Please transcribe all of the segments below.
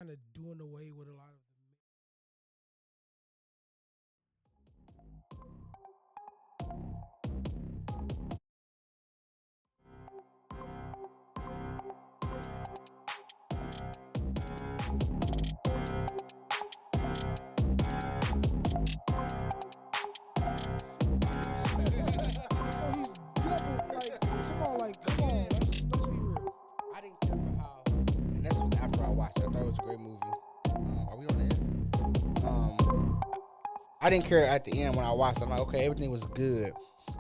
kind of doing away with a lot of so he's double like come on, let's be real. I didn't care for how, and this was after I watched it. I thought it was a great movie. Are we on the air? I didn't care at the end when I watched it. I'm like, okay, everything was good,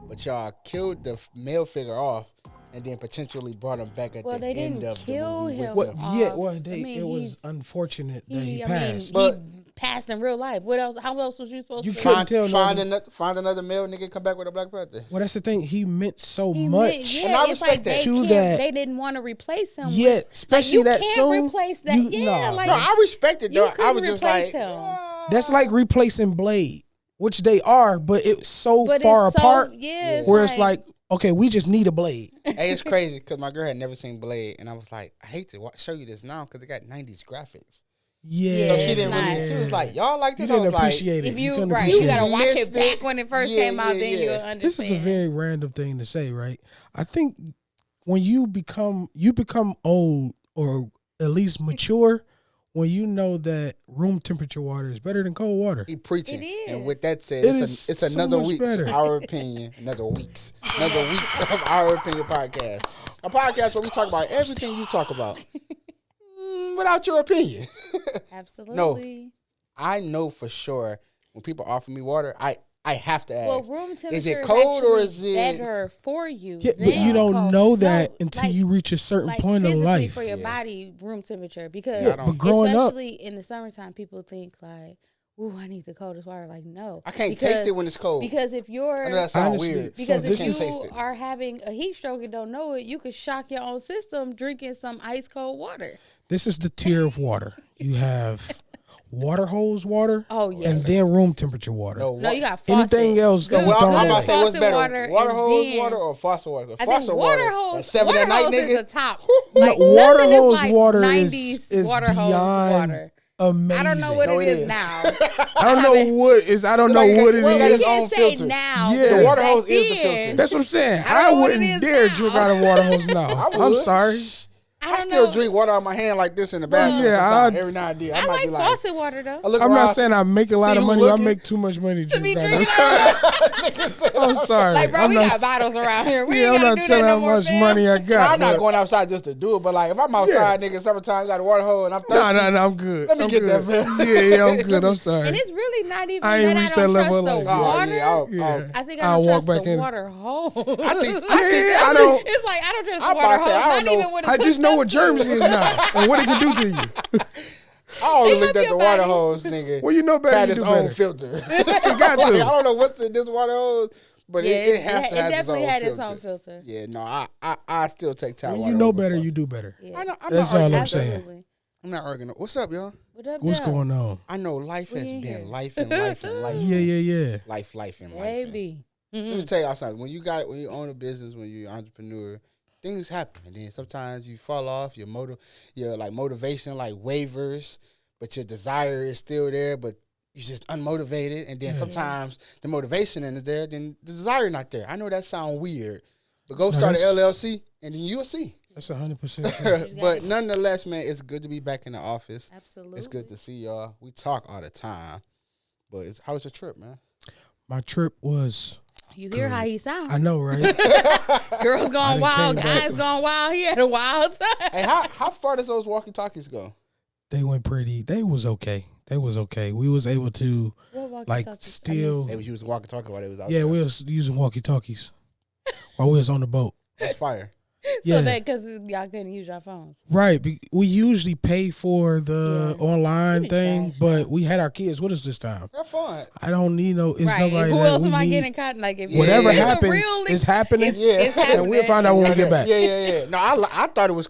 but y'all killed the male figure off, and then potentially brought him back at the they end didn't of kill the movie. him. With them. It was unfortunate that he I passed. mean, But- he passed in real life. What else? How else was you supposed You to? couldn't tell Find another male nigga, come back with a Black Panther. Well, that's the thing. He meant so He much. meant- yeah, And I it's respect like that. they To can't- that- They didn't want to replace him. Yeah, with, especially you that can't soon. replace that. You- Yeah, nah. like No, I respect it you though. I couldn't was just replace like, him. That's like replacing Blade, which they are, but it's so But far it's so- apart yeah, where it's like, okay, we just need a Blade. hey, it's crazy because my girl had never seen Blade, and I was like, I hate to show you this now because it got 90s graphics. Yeah, So she didn't it's really. not. She was like, y'all like You this? I didn't was like, appreciate it. if you couldn't right, appreciate you gotta it. watch it Missed back it. when it first Yeah, came out. yeah, Then yeah. you'll understand. This is a very random thing to say, right? I think when you become old or at least mature, when you know that room temperature water is better than cold water. he preaching. It And is. with that said, It it's is so another much week. better. Our opinion. Another week of Our Opinion podcast. A podcast where we talk about everything you talk about without your opinion. Absolutely. I know for sure when people offer me water, I have to ask. Well, room temperature is it cold or is it better for you? Yeah, but than you don't cold. know that No, until like- you reach a certain like point in physically life. for your Yeah. body, room temperature. Because Yeah, but growing up, especially in the summertime, people think like, "Ooh, I need the coldest water." Like, no, I can't because, taste it when it's cold. Because if I know you're that sounds Honestly, weird. because So if this you is- Taste it. are having a heat stroke and don't know it, you could shock your own system drinking some ice cold water. this is the tier of water. You have water hose water, Oh yes. and then room temperature water. No, you got faucet. Anything else Good- that Well, we I'm don't about to like. say what's Faucet better, water water and hose then- water or faucet water? I Faucet think water water, hose. at 7 water at night, hose nigga. is the top. No, Like water nothing is hose like water 90s is water hose beyond water. amazing. I don't know what No, it it is is. now. I don't know what is. I don't know Like, what it well, Well, got we its is. own can't say filter. now. Yeah. but The water back hose is the then, filter. That's what I'm saying. I don't I know what it wouldn't is dare now. drink out of water hose now. I I'm would. sorry. I I don't still know. drink water out of my hand like this in the Well, bathroom. yeah, sometimes, I- every now and then. I might like be like, faucet water though. I look I'm around, not saying I make a lot see of who money. I looking. make too much money To be drink drinking out of. out I'm sorry. like, bro, I'm we not, got bottles around here. We yeah, ain't I'm gotta not do telling that how no more, much fam. money I No, got. I'm not but- going outside just to do it, but like if I'm outside, nigga, summertime, got a water hose and I'm thirsty. No, I'm good. Let me I'm get good. that, fam. Yeah, I'm good. I'm sorry. And it's really not even I ain't that I reached don't that level trust of the life. water. Yeah. I think I'll I don't walk trust back the in. water hose. I think I don't. It's like I don't trust I'm the about water to say, hose. I don't Not know. even when it's I just hooked know up what to. germs is now and what it can do to you. I always She looked up at the your water body. hose, nigga. Well, you know better. Had You its do own better. filter. You got Like, to. I don't know what's in this water hose, but Yeah, it has to have its definitely own had filter. its own filter. Yeah, no, I still take towel When water. you know over better, faucet. you do better. Yeah. I know, I'm That's not all arguing I'm with that. saying. Absolutely. I'm not arguing. What's up, y'all? What up, What's though? going on? I know life We has in been here. life and life and life. Yeah, yeah. Life and life. Baby. Let me tell y'all something. When you own a business, when you're an entrepreneur, things happen. And then sometimes you fall off. Your like motivation like wavers, but your desire is still there, but you're just unmotivated. And then sometimes the motivation is there, then the desire not there. I know that sounds weird, but go start an LLC and then you'll see. That's 100% true. But nonetheless, man, it's good to be back in the office. Absolutely. It's good to see y'all. We talk all the time. But how was your trip, man? My trip was. You hear how he sounds. I know, right? Girls I gone done wild, came back. guys gone wild. He had a wild time. Hey, how far does those walkie-talkies go? They went pretty. They was okay. We was able to What walkie-talkie? like I missed still. They was using walkie-talkie while they was out Yeah, there. we was using walkie talkies while we was on the boat. That's fire. Yeah, So that because y'all couldn't use your phones. right. We usually pay for the Yeah. online You thing, trash, but we had our kids with us this time. Have fun. I don't need no. It's Right. nobody Who that else we am I need. getting caught? Like if Whatever it's a happens, real- it's happening. it's and happening. we'll find out when we get back. Yeah. No, I thought it was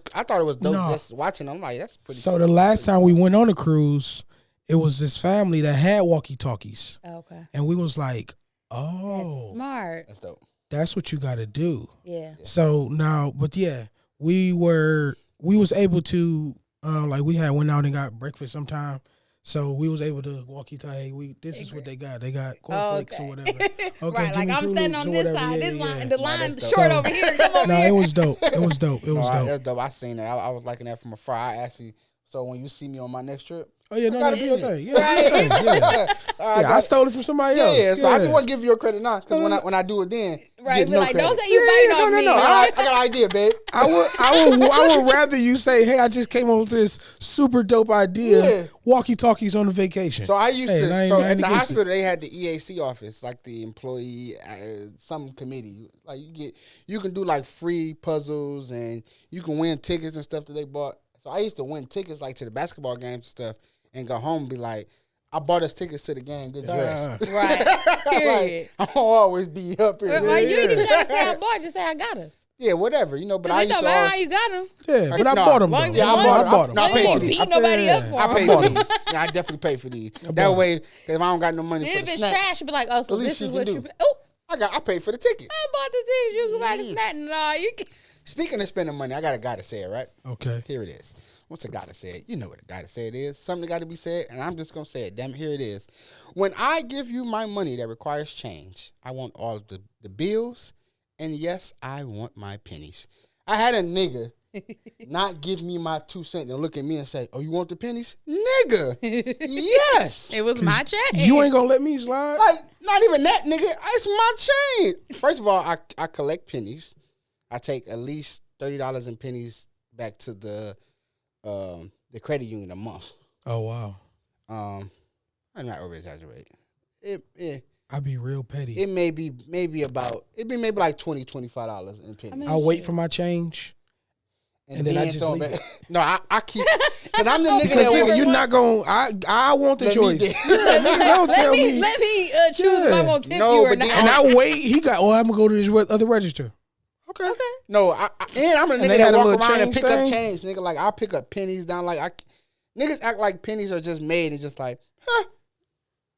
dope No. just watching. I'm like, that's pretty. So the last time we went on a cruise, it was this family that had walkie talkies, Okay. and we was like, That's "Oh, smart. That's dope. that's what you got to do." Yeah. So now, but yeah, we was able to Like we had went out and got breakfast sometime. So we was able to walk you to, hey, this is what they got. They got cornflakes or whatever. Okay, right, like I'm standing on this side. This line, the line that's short dope. over here. Come over No, here. it was dope. It was dope. It was dope. That's dope. I seen it. I was liking that from afar. I actually, so when you see me on my next trip, Oh yeah, no, gotta that's be your in it. thing. Yeah, I stole it from somebody else. Yeah, so I just want to give you your credit now, because when I do it then, Right, get be no like, credit. don't say you biting on me. I got an idea, babe. I would rather you say, hey, I just came up with this super dope idea. Yeah. Walkie talkies on a vacation. So I used to. I ain't So mad at the against hospital, they had the EAC office, like the employee some committee. Like you can do like free puzzles, and you can win tickets and stuff that they bought. So I used to win tickets like to the basketball games and stuff, and go home and be like, I bought us tickets to the game. Good dress. Right. Period. Like, I'll always be up here. Well, you ain't even gotta say I bought. Just say I got us. Yeah, whatever. But I It used don't to matter always, how you got them. Yeah, but I No, bought them though. long- Yeah, long- I bought them. No, I Long paid as for you these. beat nobody up for I 'em. pay for these. Yeah, I definitely pay for these. That way, because if I don't got no money Then for if the it's snacks, trash, you be like, oh, so At least this she is can what do. you. Oh, I paid for the tickets. I bought the tickets. You can buy the snack. No, you can. Speaking of spending money, I got a guy to say it, right? Okay. Here it is. What's a guy to say it? You know what a guy to say it is. Something got to be said, and I'm just going to say it. Damn it, here it is. When I give you my money that requires change, I want all of the bills, and yes, I want my pennies. I had a nigga not give me my 2 cents and look at me and say, oh, you want the pennies? Nigga, yes. It was my check. You ain't gonna let me slide? Like, not even that, nigga. It's my change. First of all, I collect pennies. I take at least $30 in pennies back to the credit union a month. Oh wow. I'm not over exaggerating. It I be real petty. it may be maybe like $20, $25 in pennies. I mean- I wait for my change. And then I just throw it leave back. No, I keep, because I'm the nigga because that nigga, will- you're not gonna. I want the Let me choice. get- Yeah, nigga, don't tell me. Let me choose if I'm gonna tip No, you or but not. then- And I wait. He got. Oh, I'm gonna go to this other register. Okay. No, and I'm the And nigga they that had a walk little around and change pick up thing? change, nigga. Like, I'll pick up pennies down. Like, niggas act like pennies are just made and just like,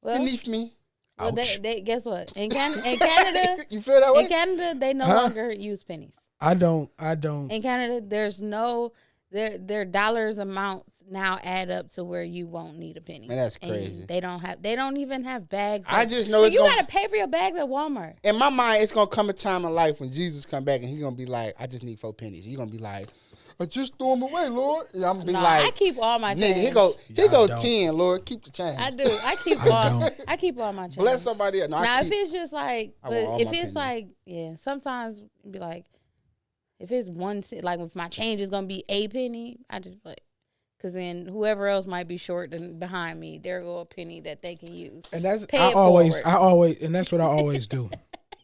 well, beneath me. well, Ouch. they guess what? In Canada, You feel that way? in Canada, they no Huh? longer use pennies. I don't. In Canada, there's no their dollars amounts now add up to where you won't need a penny. Man, that's And crazy. they don't even have bags. I just know So it's you gonna- gotta pay for your bags at Walmart. In my mind, it's gonna come a time in life when Jesus come back and he gonna be like, I just need 4 pennies. You gonna be like, I just threw them away, Lord. And I'm gonna be No, like, I keep all my nigga, change. he go Y'all don't. 10, Lord, keep the change. I do. I keep I all. don't. I keep all my change. Bless somebody else. No, Now, I if keep. it's just like, I but want all if my it's pennies. like, yeah, sometimes it'd be like, if it's one cent, like if my change is gonna be a penny, I just like, because then whoever else might be short and behind me, there go a penny that they can use. And that's Pay I it always, forward. and that's what I always do.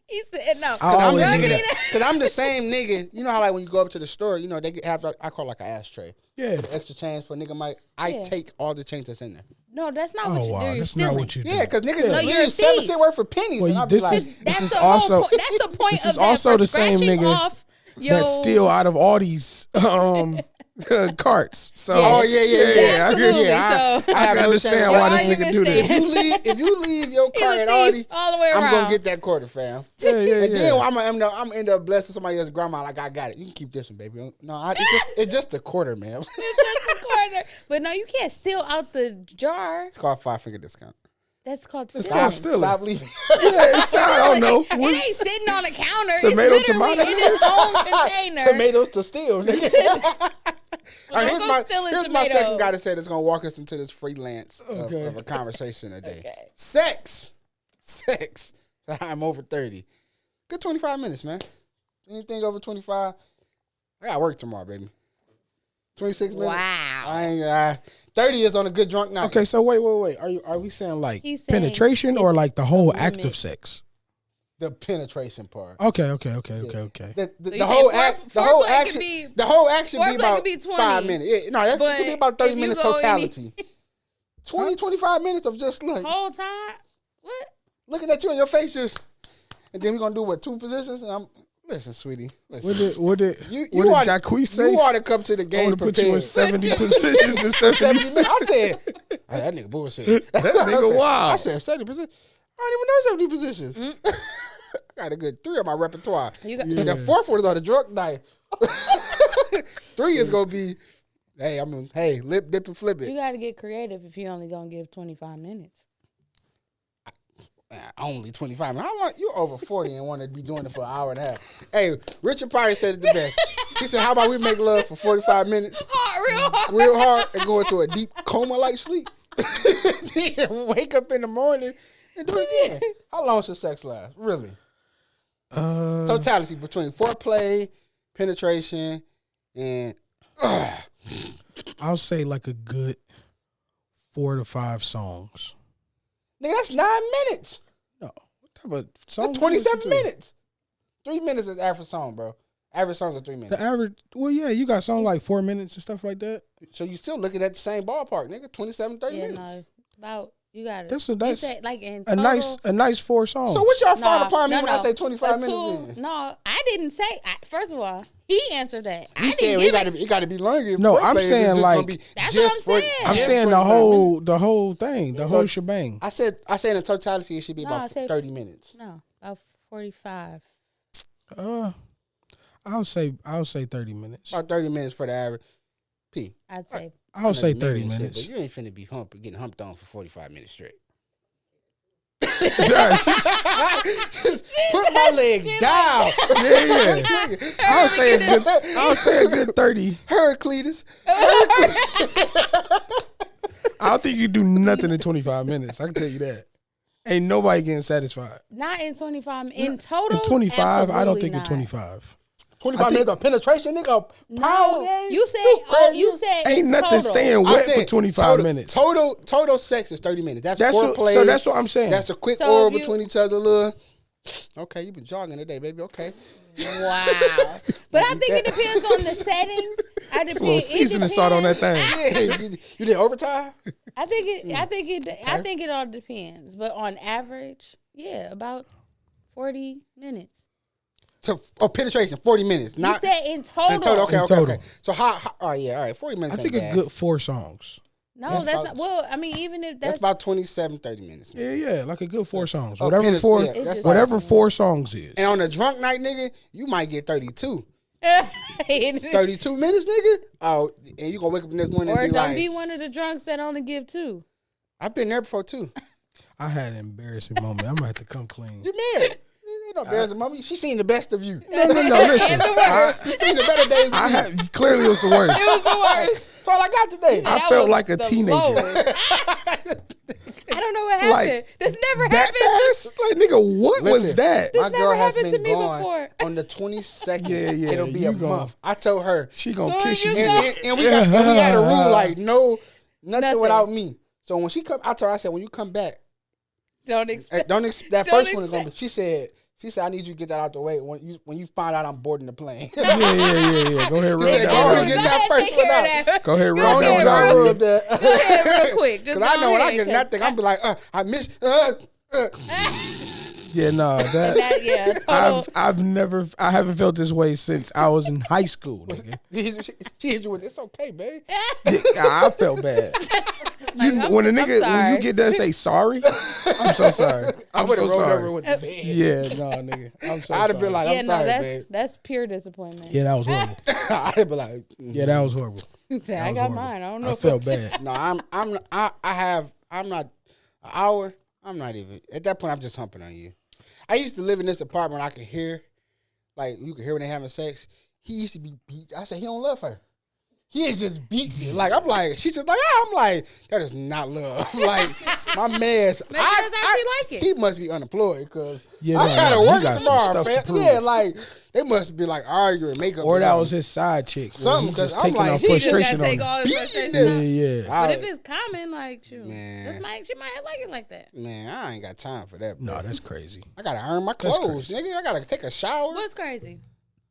He said no. I Cause I'm, the always do nigga that. that, cause I'm the same nigga. You know how like when you go up to the store, you know they have I call it like an ashtray, Yeah. extra change for a nigga. Mike, I Yeah. take all the change that's in there. No, that's not Oh what you do. wow, You're that's stealing. not what you do. Yeah, cause niggas No, just you're a leave 7 thief. cent worth for pennies, Well, and I'll be this like, is- That's the also- whole point. That's the point this of is that, also for the same scratching nigga off That's still out of all these carts. So oh yeah, Absolutely. yeah. So- I have can no understand shame. why Your this nigga argument do this. stands. If you leave your He's car a at thief Aldi, all the way around. I'm gonna get that quarter, fam. yeah. And then I'm gonna end up blessing somebody else's grandma. Like, I got it. You can keep this one, baby. No, it's just a quarter, man. It's just a quarter. But no, you can't steal out the jar. It's called 5-finger discount. That's called It's stealing. called stealing. Stop leaving. I don't know. It ain't sitting on a counter. Tomato, it's literally tomato? in its own container. Tomatoes to steal, nigga. All right, Don't go stealing here's my second tomatoes. guy that said it's gonna walk us into this freelance Okay. of a conversation a day. Okay. Sex. I'm over 30. Good 25 minutes, man. Anything over 25? I got work tomorrow, baby. 26 minutes. Wow. I ain't 30 is on a good drunk night. Okay, so wait. Are we saying like He's saying penetration or it's like the whole a act limit. of sex? The penetration part. Okay. So The you whole say act, the whole foreplay could action, be- the whole action be foreplay about could be 20, 5 minutes. Yeah, no, that but could be about 30 if you minutes go any- totality. 25 minutes of just like Whole time? What? looking at you in your face, just, and then we're gonna do what, 2 positions? And listen, sweetie, listen. What did You what ought- did Jacquees say? You ought to come to the I game want to put you in prepared. 70 positions and 70 70 minutes. I said, "Hey, that nigga bullshit. That nigga wild. I said 70 positions. I don't even know 70 positions. I got a good 3 on my repertoire. You got, And the 4th one is on the drunk night. 3 is gonna be Hey, lip dip and flip You it. got to get creative if you only gonna give 25 minutes. Only 25 minutes. How long? You're over 40 and want to be doing it for an hour and a half. Hey, Richard Pryor said it the best. He said, how about we make love for 45 minutes? Real hard, and go into a deep coma-like sleep. Then wake up in the morning and do it again. How long should sex last? Really? Totality between foreplay, penetration, and... I'll say like a good 4 to 5 songs. Nigga, that's 9 minutes. No, what type of song? That's 27 minutes. 3 minutes is average song, bro. Average songs are 3 minutes. The average, well, yeah, you got songs like 4 minutes and stuff like that. So you still looking at the same ballpark, nigga. 27, 30 minutes. No, about you got it. That's like in a total, nice 4 songs. So what y'all find Nah, upon me no, when I no. say 25 For minutes? two- No, I didn't say. First of all, he answered that. I You didn't said give it got to be longer. No, Foreplay I'm is saying, just like- gonna be That's just what I'm for- saying. I'm just saying 45 minutes. the whole thing, the whole shebang. I said in the totality it should be No, I about said- 30 minutes. No, about 45. I'll say 30 minutes. About 30 minutes for the average. P. I'd say. I'll say Maybe 30 and shit, minutes. but you ain't finna be getting humped on for 45 minutes straight. Yeah, Just put my leg down. yeah. I'll say a good 30. Heraclitus. I don't think you do nothing in 25 minutes. I can tell you that. Ain't nobody getting satisfied. Not in 25. In total. In 25, I don't absolutely think in not. 25. 25 minutes of penetration, nigga. No, Pound game. you said. You said. Ain't in nothing total. staying I wet said for 25 total, minutes. Total sex is 30 minutes. That's That's foreplay. so that's what I'm saying. That's a quick So oral if you- between each other. Little. Okay, you been jogging today, baby. Okay. Wow. But I think it depends on the setting. It's a little seasoning salt on that thing. Yeah, you did overtime? I think it all depends. But on average, yeah, about 40 minutes. So, penetration, 40 minutes. You Not said in total. in total. Okay, In okay, total. okay. So all right, 40 minutes. I think ain't a bad. good 4 songs. No, That's that's about- not. Well, I mean, even if That's that's about 27, 30 minutes. Yeah, like a good 4 songs. Oh, Whatever penis- 4 yeah, that's whatever like- 4 songs is. And on a drunk night, nigga, you might get 32. or 32 minutes, nigga? Oh, and you gonna wake up the next morning and be don't like, be one of the drunks that only give 2. I've been there before too. I had an embarrassing moment. I'm gonna have to come clean. You married. You know, embarrassing mommy. She seen the best of you. No, listen. You seen the better days of I you. had clearly it was the worst. It was the worst. That's all I got today. I That felt was like a the teenager. lowest. I don't know what happened. Like, This never That happened. fast? Like, nigga, what was Listen, that? This My never girl has happened been to me gone before. on the 22nd. Yeah, It'll be you a gone. month. I told her. She gonna So kiss you. you And we had a rule like nothing Nothing. without me. So when she come, I told her, I said, when you come back, Don't expect. that Don't first one is gonna be. expect- She said, I need you to get that out the way when you find out I'm boarding the plane. Yeah. Go ahead, rub said, that go one ahead, out. get that first take one care out. of that. Go ahead, Go rub ahead, that rub one rub out. that. Go ahead, real quick. Because I know when I get that nothing, I'm be like, I miss. Yeah, no, that yeah, total. I haven't felt this way since I was in high school, nigga. She hit you with, it's okay, babe. Yeah, I felt bad. When a nigga, when sorry. you get done, say sorry. I'm so sorry. I I'm would have so rolled over sorry. with the bed. Yeah, no, nigga. I'm so I'd sorry. have been like, Yeah, I'm no, sorry, babe. that's pure disappointment. Yeah, that was horrible. I'd have been like, Yeah, that was horrible. I That got was horrible. mine. I don't know. I felt bad. no, I'm not an hour. I'm not even at that point. I'm just humping on you. I used to live in this apartment. I could hear, like you could hear when they having sex. He used to be beat. I said he don't love her. He is just beats me. Like I'm like she's just like I'm like that is not love. Like my man's. Maybe that's how she like it. He must be unemployed because Yeah, I no, gotta no, he work got some tomorrow. stuff to Fam. prove. Yeah, like they must be like arguing, make up. Or that was something. his side chick. Something, He 'cause just I'm taking like, out he just frustration take on all her. his Beating frustration. Yeah, yeah. But if it's common, like, shoot, Man. she might like it like that. Man, I ain't got time for that. Bro. No, that's crazy. I gotta earn my That's clothes, nigga. I gotta take a shower. What's crazy?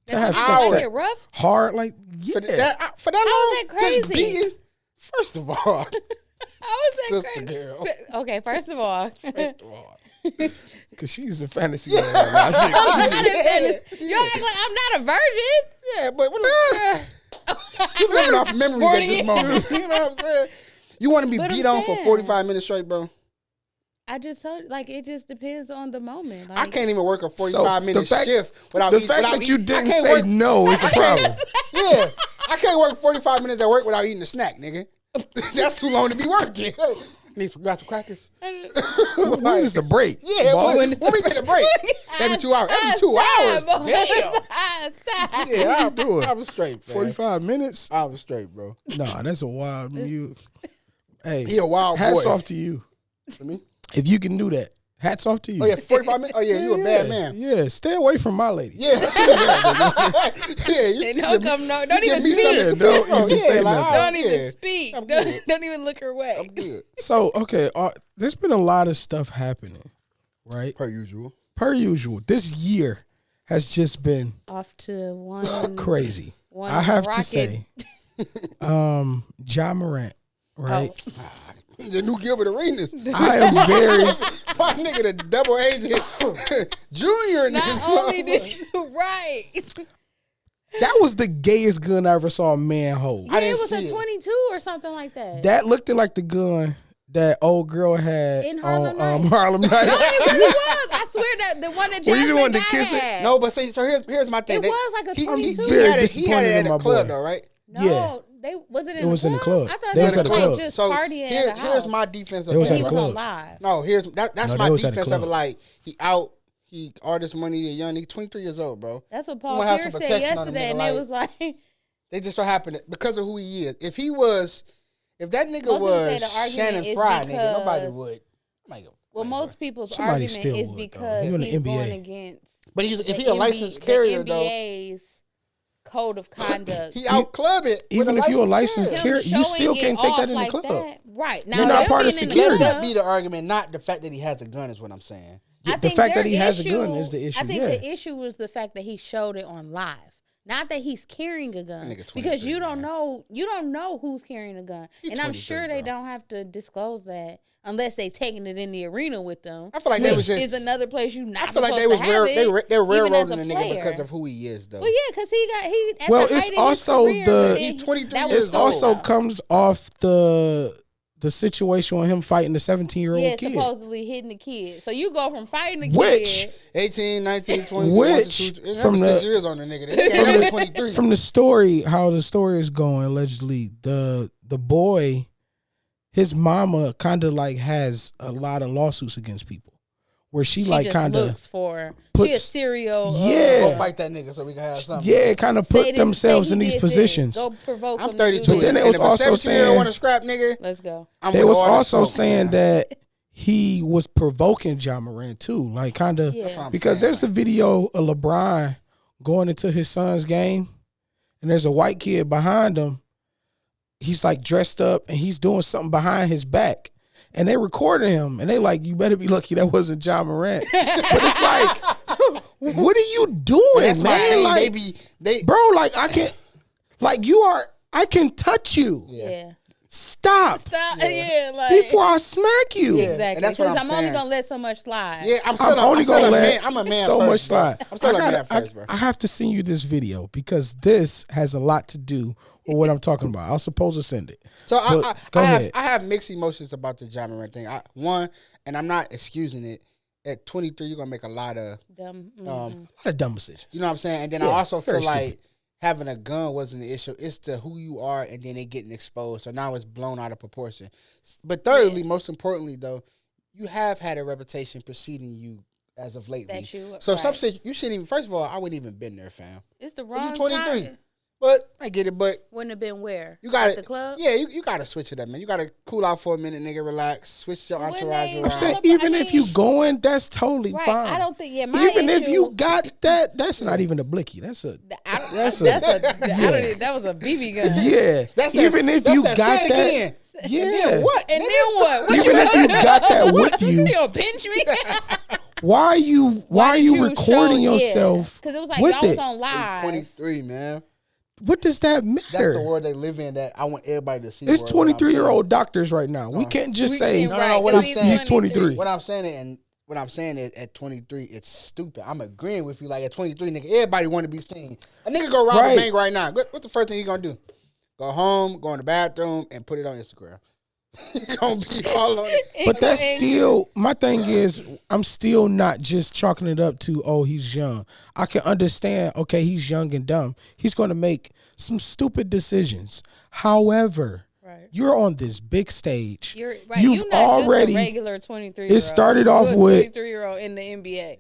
To have That's sex make that it rough. hard, like, yeah. For that How long, is that crazy? just beating. First of all, How is that sister crazy? girl. Okay, first of all, First of all. Because she's a fantasy land. I think. you act like I'm not a virgin. Yeah, but what you living off memories at 40 this moment. You know what I'm saying? You want to be But I'm beat on for saying- 45 minutes straight, bro? I just told you, like, it just depends on the moment. Like, I can't even work a 45 minute the fact- shift without The eating. fact without that you eating. I didn't can't say work- no is a problem. Yeah, I can't work 45 minutes at work without eating a snack, nigga. That's too long to be working. Need some crackers. When is the break? Yeah, when we get a break? Every 2 hours. Every 2 hours. Damn. Yeah, I'll do it. I was straight, man. 45 minutes? I was straight, bro. Nah, that's a wild. Hey, he a wild boy. Hats off to you. To me? If you can do that. Hats off to you. Oh, yeah, 45 minutes? Oh, yeah, you a bad man. Yeah, stay away from my lady. Yeah. Don't even speak. Don't even say nothing. Don't even speak. Don't even look her way. I'm good. So, okay, there's been a lot of stuff happening, right? Per usual. This year has just been off to one crazy. One I have rocket. to say, Ja Morant, right? Oh. The new Gilbert Arenas. I am very. My nigga, the double agent junior. Not only did you right. That was the gayest gun I ever saw a man hold. Yeah, it was a 22 or something like that. That looked like the gun that old girl had in Harlem on Nights. Harlem Nights. No, it really was. I swear that the one that Were you Jasmine doing the Guy kiss it? had. No, but see, so here's my thing. It was like a 22. He had it disappointed at in a my club boy. though, right? No, Yeah. It was in the club? I thought They they was was at the club. just So partying at the house. here's my defense of They was that. at He the was club. on live. No, that's No, my they was at the defense of it. club. Like he all this money, a young nigga, 23 years old, bro. That's what You Paul wanna have Pierce some said protection on him, yesterday, nigga, and like- it was like They just so happen because of who he is. If that nigga Most people say was the argument Shannon is Fry, nigga, because- nobody would. well, most people's Somebody argument still is would, though. because He in the he's NBA. going against. But if he the a licensed carrier the though, NBA's code of conduct. he out club it. Even if you a licensed Him carrier, you showing still it can't take off that in like the club. that. Right. Now, You're not them part of being in the security. Let club, that be the argument, not the fact that he has a gun. Is what I'm saying. I The think fact that their he has a issue- gun is the issue. I think Yeah. the issue was the fact that he showed it on live. Not that he's carrying a gun, That nigga because 23, you don't man. know who's carrying a gun, He and I'm 23, sure they bro. don't have to disclose that unless they taking it in the arena with them. I feel like Yeah. they was just. Is another place you not. I feel like they supposed was to have they're it, even as railroading a the nigga player. because of who he is, though. Well, yeah, because he. At Well, the it's height of also his career, the- and He 23 that years was It old. also comes off the situation with him fighting the 17-year-old yeah, kid. supposedly hitting the kid. So you go from fighting the Which- kid. 18, 19, 20, Which, 22, it's from from the- 6 years on the nigga. The nigga ain't 23. From the story, how the story is going, allegedly, the boy, his mama kind of like has a lot of lawsuits against people, where she like just kind of looks for. puts- She a serial. Yeah. Go fight that nigga so we can have something. yeah, kind of say put this- themselves say in he these did this. positions. Go provoke I'm him to do 32. But then this. it was and if a also 17-year-old saying- want to scrap, nigga, Let's go. I'm They with was all the also smoke, saying man. that he was provoking Ja Morant too, like kind of Yeah. That's what I'm because saying, there's a like, video of LeBron going into his son's game, and there's a white kid behind him. He's like dressed up and he's doing something behind his back, and they recorded him, and they like, you better be lucky that wasn't Ja Morant. But it's like, what are you doing, that's my man? thing. Like, They bro, like I can't, like you are, I can touch you. Yeah. Stop Stop. Yeah, like before I smack you. Yeah. exactly. And that's what Because I'm I'm only saying. gonna let so much slide. Yeah, I'm I'm only gonna let I'm a man so first, much bro. slide. I'm still a man I- first, bro. I have to send you this video because this has a lot to do with what I'm talking about. I'll supposed to send it. So But go ahead. I have mixed emotions about the Ja Morant thing. One, and I'm not excusing it. At 23, you're gonna make a lot of, Dumb. A lot of dumb decisions. you know what I'm saying. And then Yeah, I also feel very like stupid. having a gun wasn't the issue. It's the who you are, and then they getting exposed. So now it's blown out of proportion. But thirdly, most importantly, though, you have had a reputation preceding you as of lately. That you- so some right. shit you shouldn't even. First of all, I wouldn't even been there, fam. It's the Well, wrong you 23. time. But I get it. But Wouldn't have been where? you got At the club. Yeah, you got to switch it up, man. You got to cool out for a minute, nigga. Relax. Switch your When entourage they- around. I'm saying I even if you mean- going, that's totally Right. fine. I don't think. Yeah. My Even if issue- you got that, that's not even a blicky. That's a That's that's a. a- That was a BB gun. yeah. That's even if that's you that, got say it that, again. yeah. And then what? And nigga? then what? Even if you got that with you, You gonna pinch me? why are you did you recording show- yourself? Because it was like with y'all was it? on live. 23, man. What does that That's the matter? world they live in. That I want everybody to see. It's the world, what I'm 23-year-old doctors right now. We can't just We say can't- No, right, what it's I'm saying- he's 23. What I'm saying and what I'm saying is at 23, it's stupid. I'm agreeing with you. Like at 23, nigga, everybody want to be seen. A nigga go rob Right. a bank right now. What's the first thing he gonna do? Go home, go in the bathroom, and put it on Instagram. Gonna be all on it. But that's still my thing is I'm still not just chalking it up to he's young. I can understand, okay, he's young and dumb. He's gonna make some stupid decisions. However, you're on this big stage. You're You've not already just a regular 23-year-old. It started off with 23-year-old in the NBA.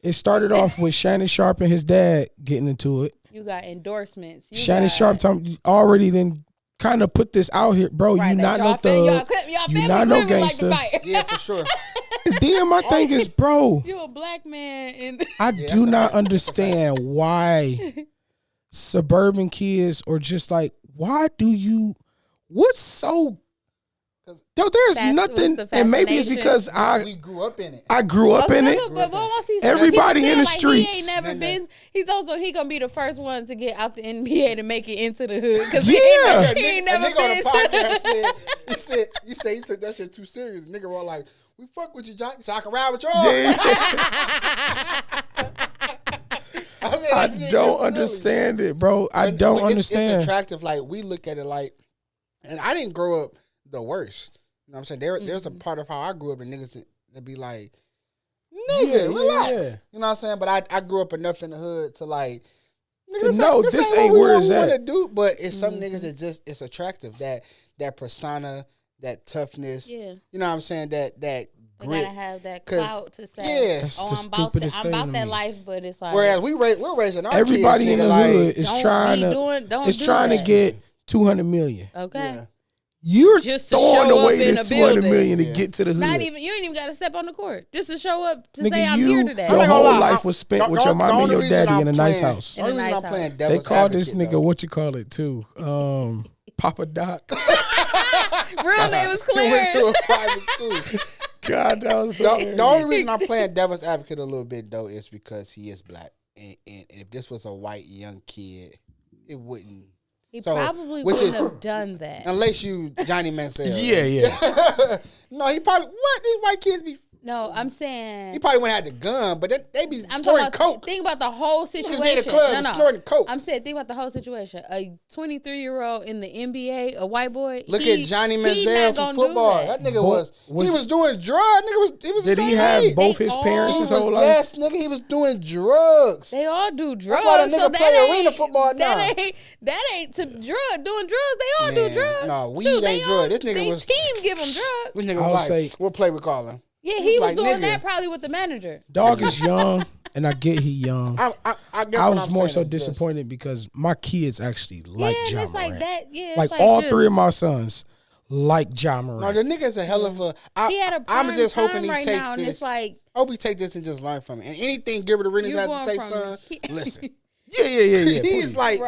It started off with Shannon Sharp and his dad getting into it. You got endorsements. Shannon Sharp already then kind of put this out here, bro. You not no thug. You not no gangster. Like yeah, for sure. Then my thing is, bro. You a black man, and I do not understand why suburban kids or just like why do you? What's so? Yo, there's nothing, and maybe it's because we grew up in it. I grew up in it. Everybody in the streets. He ain't never been. He gonna be the first one to get out the NBA to make it into the hood. Cause yeah, he ain't never been. On the podcast you said you took that shit too serious. The nigga was like, "We fuck with you, Jock, so I can ride with y'all." Yeah. I don't understand it, bro. I don't understand. It's attractive. Like we look at it like, and I didn't grow up the worst. You know what I'm saying? There's a part of how I grew up and niggas that be like, nigga, relax. Yeah. You know what I'm saying? But I grew up enough in the hood to like, nigga, this ain't where it's at. Want to do, but it's some niggas that just it's attractive. That persona, that toughness. Yeah. You know what I'm saying? That grit. They gotta have that clout to say, that's the I'm stupidest I'm thing about to that me. life, but it's like whereas we're raising our everybody kids, in the hood is trying to get $200 million. Okay. Yeah. You're just to throwing show away up this in a $200 building. million to get to the hood. Not even you ain't even got to step on the court just to show up to Nigga, say I'm here today. Your whole lie. life was spent with your mom and your daddy in a nice house. The only reason I'm playing They devil's call this advocate, nigga though. what you call it too, Papa Doc. Real name is He went Clarence. to a private school. God, that was The only reason I'm playing devil's advocate a little bit though is because he is black, and if this was a white young kid, it wouldn't. He probably wouldn't have done that unless you Johnny Manziel. Yeah. No, he probably these white kids be. No, I'm saying he probably wouldn't have the gun, but they be I'm snorting talking coke. Think about the whole situation. In the club snorting coke. I'm saying think about the whole situation. A 23-year-old in the NBA, a white boy. Look at Johnny Manziel from football. That nigga he was doing drugs. Nigga did he have both his parents his whole life? Yes, nigga, he was doing drugs. They all do drugs. That's why the nigga play arena football now. That ain't to doing drugs. They all do drugs. No, weed ain't drugs. This nigga was team give him drugs. This nigga was like, what play we call him? Yeah, he was doing that probably with the manager. Dog is young, and I get he young. I guess I was more so disappointed because my kids actually like Ja Morant. Like that. Yeah, like all three of my sons like Ja Morant. No, the nigga's a hell of a. I'm just hoping he takes this. It's like, hope he take this and just learn from it. And anything Gilbert Arenas has to say, son, listen. Yeah. He's like,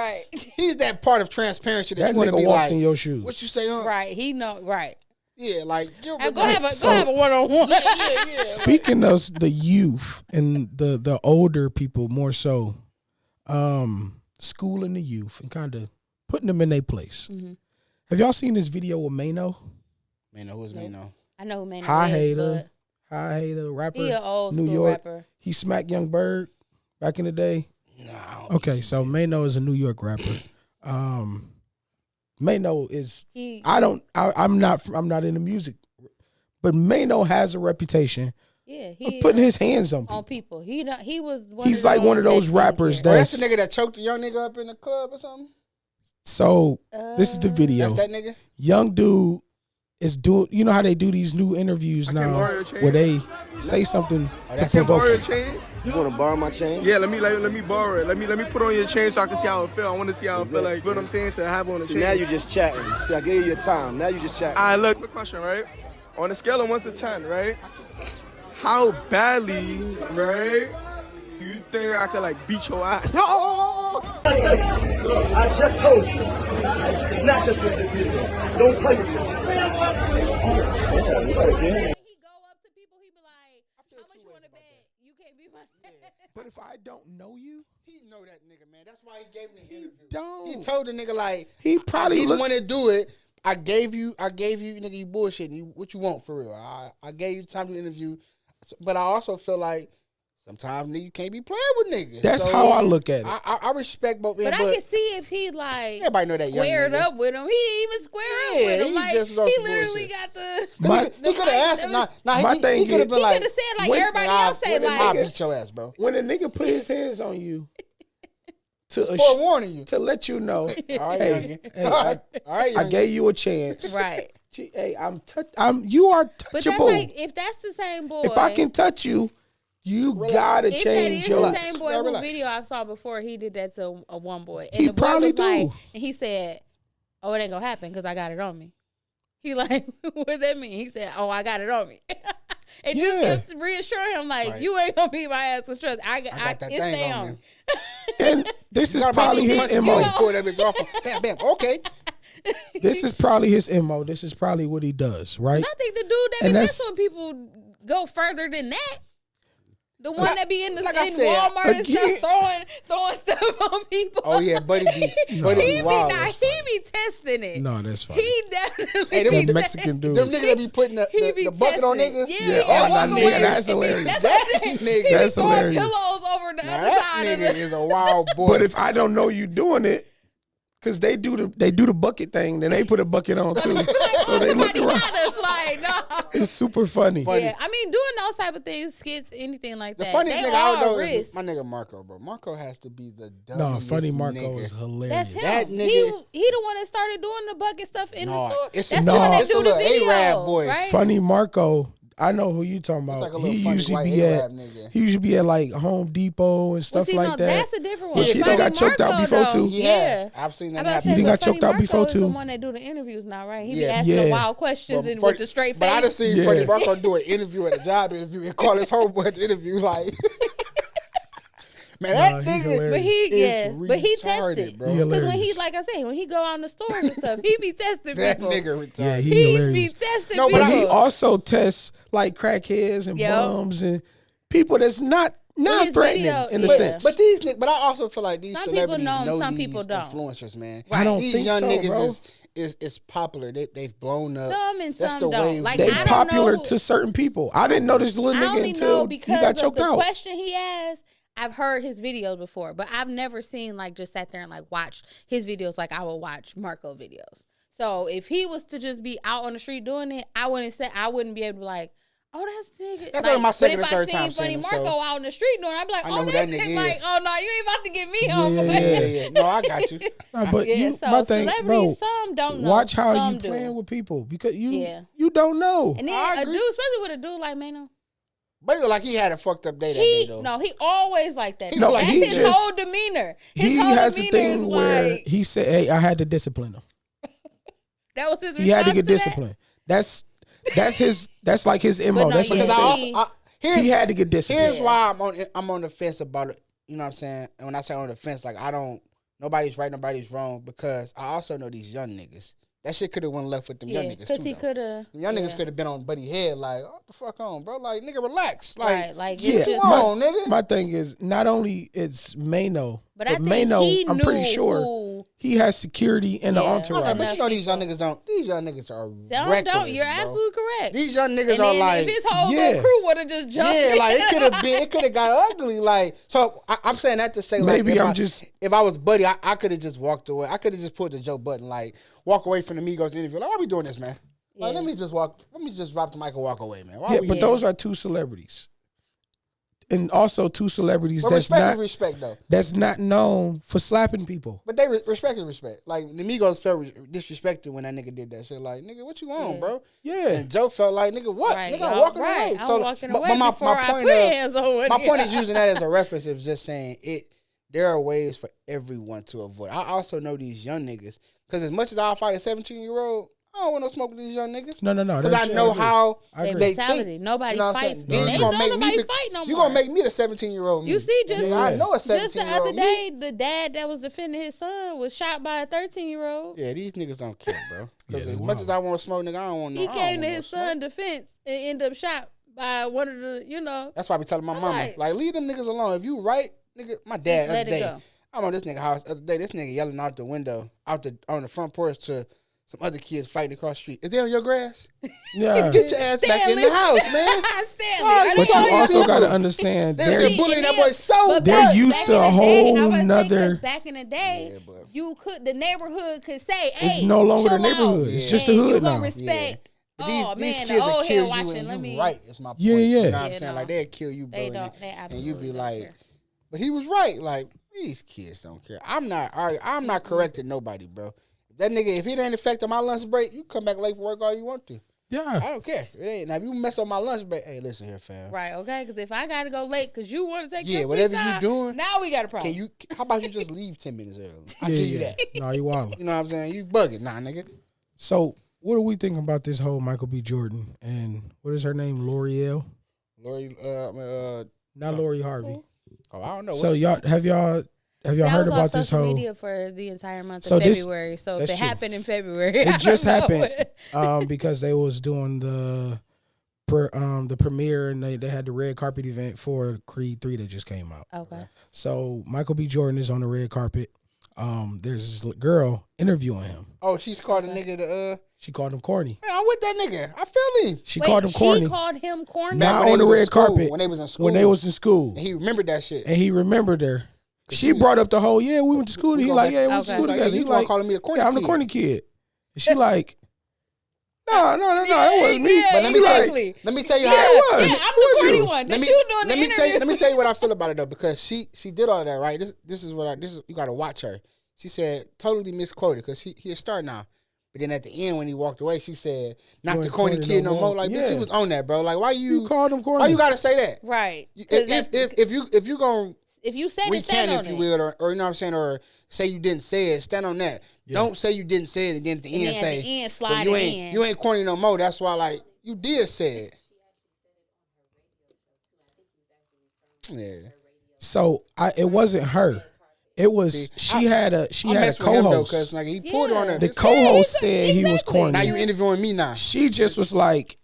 he's that part of transparency that you want to be like. In your shoes. What you say, huh? Right, he know, right. Yeah, like go have a one-on-one. Yeah. Speaking of the youth and the older people more so, schooling the youth and kind of putting them in their place. Mm-hmm. Have y'all seen this video with Mano? Mano, who's Mano? I know who Mano is. High hater, rapper. He an old New school York rapper. He smacked Young Bird back in the day. No. Okay, so Mano is a New York rapper. Mano is I'm not into music, but Mano has a reputation. Yeah, of putting his hands on people. He was. He's like one of those rappers that's the nigga that choked a young nigga up in the club or something. So this is the video. That's that nigga. Young dude is doing. You know how they do these new interviews now, where they say something to provoke. You want to borrow my chain? Yeah, let me borrow it. Let me put on your chain so I can see how it feel. I want to see how it feel like. You know what I'm saying? To have on the chain. Now you just chatting. See, I gave you your time. Now you just chatting. All right, look, quick question, right? On a scale of 1 to 10, right? How badly, right? Do you think I could like beat your ass? I just told you. It's not just with the video. Don't play with it. He go up to people, he be like, how much you want to bet? You can't be my But if I don't know you, he know that nigga, man. That's why he gave him the interview. Don't. He told the nigga like he probably didn't want to do it. I gave you, nigga, you bullshitting. What you want for real? I gave you time to interview, but I also feel like Sometimes nigga, you can't be playing with niggas. That's So, how I look at it. I respect both. But I can see if he like everybody know that young squared nigga. up with him. He didn't even square up Yeah, with him. he Like just was on he some literally bullshit. got the. He could have asked. my thing he could have is- been He like, could have said like when- everybody else say when a I'll like. beat your ass, bro. When a nigga put his hands on you to Forewarning you. to let you know, All right, hey, youngin. hey, All right, I youngin. gave you a chance. Right. Hey, you are But that's touchable. like if that's the same boy. If I can touch you, you gotta if that change is your. the same boy Yeah, whose relax. video I saw before, he did that to a one boy. And He the boy probably was like, do. and he said, "Oh, it ain't gonna happen because I got it on me." He like, what does that mean? He said, "Oh, I got it on me." And Yeah. just kept reassuring him like, Right. "You ain't gonna beat my ass with trust. I got that it's thing stay on on." me. And this is You gotta probably make me his punch you, mo. pull that bitch off. Bam, bam. Okay. This is probably his mo. This is probably what he does, right? I think the dude that And be that's- messing with people go further than that. The one that be in the like I in said, Walmart and again- stuff throwing stuff on people. Oh yeah, buddy be he be be wild. nah, he be testing it. No, that's fine. He definitely Hey, them be That niggas- Mexican dude. Them niggas that be putting He be the bucket on testing. niggas. Yeah, Yeah, and oh, walk nah, away. nigga, that's hilarious. That's what I'm saying. nigga. He be That's throwing hilarious. pillows over the Now other that side of nigga the. is a wild boy. But if I don't know you doing it, because they do the bucket thing, then they put a bucket on too. So they look Somebody around. got us like, no. It's super funny. Yeah, I mean, doing those type of things, skits, anything like the that. funniest they nigga I all don't know risk. is my nigga Marco, bro. Marco has to be the No, dummiest funny Marco nigga. is hilarious. That's him. That nigga- He the one that started doing the bucket stuff in No, the store. it's That's a- the one that it's do a the little videos, A-Rab boy. right? Funny Marco, I know who you talking about. like a little He funny usually white be at Arab nigga. he usually be at like Home Depot and stuff see, like no, that. that's a different one. But he done Funny got choked out Marco, before, though, too. He Yeah. has. I've seen that I'm about to happen. say, He done but got choked Funny out before, Marco is too. the one that do the interviews now, right? He be Yeah. asking Yeah. the wild questions and Funny- with the straight But I face. done seen Yeah. Funny Marco do an interview at a job interview and call his homeboy at the interview like, man, Nah, that he nigga hilarious. But he, is but he retarded, tested. bro. He Because when he, hilarious. like I say, when he go out in the stores and stuff, he be testing That people. nigga retarded. Yeah, he He be hilarious. testing No, but people. But he also tests like crackheads and Yep. bums and people that's not his threatening video- in a yeah. sense. But these niggas, but I also feel like these Some people celebrities know 'em, know some these people don't. influencers, man. I don't These think young so, niggas bro. is popular. They've blown up. Some and That's some the don't. way Like, they I don't popular know who- to certain people. I didn't know this little I nigga only until know he because got of choked the out. question he asked. I've heard his videos before, but I've never seen like just sat there and like watched his videos like I would watch Marco videos. So if he was to just be out on the street doing it, I wouldn't be able to be like, oh, that's nigga. That's like, only my second but or third if I time seen Funny seeing him, Marco so out in the street doing it, I'd be like, I know oh, who this that nigga nigga is. like, oh no, you ain't about to get me home. Yeah, but- Yeah. No, I got you. Nah, but Yeah, you, so my thing, celebrities, bro, some don't know. watch how some you do. playing with people because you Yeah. you don't know. And then I a dude, agree. especially with a dude like Mano, But it look like he had a fucked up day that day though. he always like that. No, That's he his just- whole demeanor. His He whole has a demeanor is thing where like, he said, "Hey, I had to discipline him. that was his He had to response get that? disciplined." That's his. That's like his mo. But no, That's what yeah, he Because I said. also here's, He had to get disciplined. here's why I'm on the fence about it. You know what I'm saying? And when I say on the fence, like nobody's right, nobody's wrong, because I also know these young niggas. That shit could have went left with them young Yeah, niggas because too. he though. could have. Them young niggas could have been on Buddy head like, what the fuck on, bro? Like, nigga, relax. Like, Right, like Yeah, it's just, come on, nigga. My thing is not only it's Mano, but I think Mano, he I'm knew pretty sure who, he has security in the Yeah. entourage. But you know these young niggas don't. These young niggas are Some reckless, don't. You're bro. absolutely correct. These young niggas and are then like, if his whole yeah. little crew would have just jumped, yeah, in. like it could have got ugly. Like, so I'm saying that to say, like, Maybe if if I was Buddy, I could have just walked away. I could have just pulled the Joe Button, like, walk away from the Migos interview. Like, why we doing this, man? Like, Yeah. let me just drop the mic and walk away, man. Why Yeah, we, but those are two celebrities, and also two celebrities but that's respect not is respect though. that's not known for slapping people. But they respect is respect. Like, the Migos felt disrespected when that nigga did that shit. Like, nigga, what you on, Yeah. bro? Yeah, And Joe felt like, nigga, what? Right, Nigga, I'm y'all- walking right. away. I'm walking but away my before I point put of, hands on one my of point y'all. is using that as a reference is just saying it. There are ways for everyone to avoid. I also know these young niggas because as much as I'll fight a 17-year-old, I don't want no smoke with these young niggas. no. Because I know agree. how I Their agree. they mentality. think. Nobody You know what I'm fights. saying? They Then you don't gonna make nobody me fight no more. You gonna make me the 17-year-old. You see, just Yeah. I know a just the 17-year-old. other day, the dad that was defending his son was shot by a 13-year-old. Yeah, these niggas don't care, bro. Because Yeah, as they much wild. as I want to smoke, nigga, I don't want no. He I don't came want to no his smoke. son's defense and ended up shot by one of the, That's why I be telling my I'm mama, like- like, leave them niggas alone. If you right, nigga, my dad Just let other it day, go. I'm on this nigga house the other day. This nigga yelling out the window, on the front porch to some other kids fighting across the street. Is they on your grass? Yeah. Get your ass back in the house, man. Stanley. But you also got to understand They're they're bullying that boy so But they're much. used back to in a the day, whole I was saying, 'cause nother. back in the day, Yeah, but- you could the neighborhood could say, "Hey, It's no longer the chill out. neighborhood. It's Yeah. just the And hood you gonna now. respect. But Oh these man, kids the will old kill head you watching. and Let you me. right. Is my point. Yeah, yeah. You know what I'm Yeah, saying? no. Like they'll kill you, bro. They and don't. They and absolutely you be don't like, care. but he was right. Like these kids don't care. I'm not correcting nobody, bro. That nigga, if it ain't affecting my lunch break, you come back late for work all you want to. I Yeah. don't care. It ain't. Now if you mess up my lunch break, hey, listen here, fam. Right, okay, because if I gotta go late because you want to take Yeah, your whatever free you time, doing, now we got a problem. Can you? How about you just leave 10 minutes early? I Yeah, give you yeah. that. No, you wildin'. You know what I'm saying? You bugging, nah, nigga. So, what are we thinking about this whole Michael B. Jordan and what is her name? L'Oreal? Lori, Not Lori Harvey. oh, I don't know. So y'all have y'all That heard was about off this social whole? media for the entire month So of this- February. So if that's it true. happened in February, I It just don't know. happened because they was doing the premiere and they had the red carpet event for Creed 3 that just came out. Okay. So Michael B. Jordan is on the red carpet. There's this girl interviewing him. Oh, she's called a nigga to She called him corny. Hey, I'm with that nigga. I feel him. She Wait, called him corny. She called him corny. Not When they on the was in red school, carpet. when they was in school. When they was in school. And he remembered that shit. And he remembered her. She she- brought up the whole, yeah, we went to school. We He go like, back- yeah, we went to Okay. school Like, together. hey, He you like, calling me a corny yeah, I'm the kid. corny kid. And she like, no, that wasn't me. Yeah, But let me exactly. let me tell you Yeah, how it was. yeah, I'm the Was corny you? one. Let me, you doing let, the me tell you, interview. let me tell you what I feel about it though, because she did all of that, right? This is you gotta watch her. She said totally misquoted because he a star now. But then at the end when he walked away, she said, "Not You the ain't corny corny kid no no more." more. Like, bitch, Yeah. you was on that, bro. Like, why You called him corny. why you gotta say that? Right. 'Cause If you gonna if you said it, recant, stand if on you it. will, or you know what I'm saying, or say you didn't say it, stand on that. Yeah. Don't say you didn't say it and then at the And end then at say, the end, "Well, slide you it ain't in." you ain't corny no more." That's why, like, you did say it. Yeah. So it wasn't her. It was See, she had a mess with him, though, co-host. cause like he pulled on her. The This- co-host said he was exactly. corny. Now you interviewing me now. She just was like,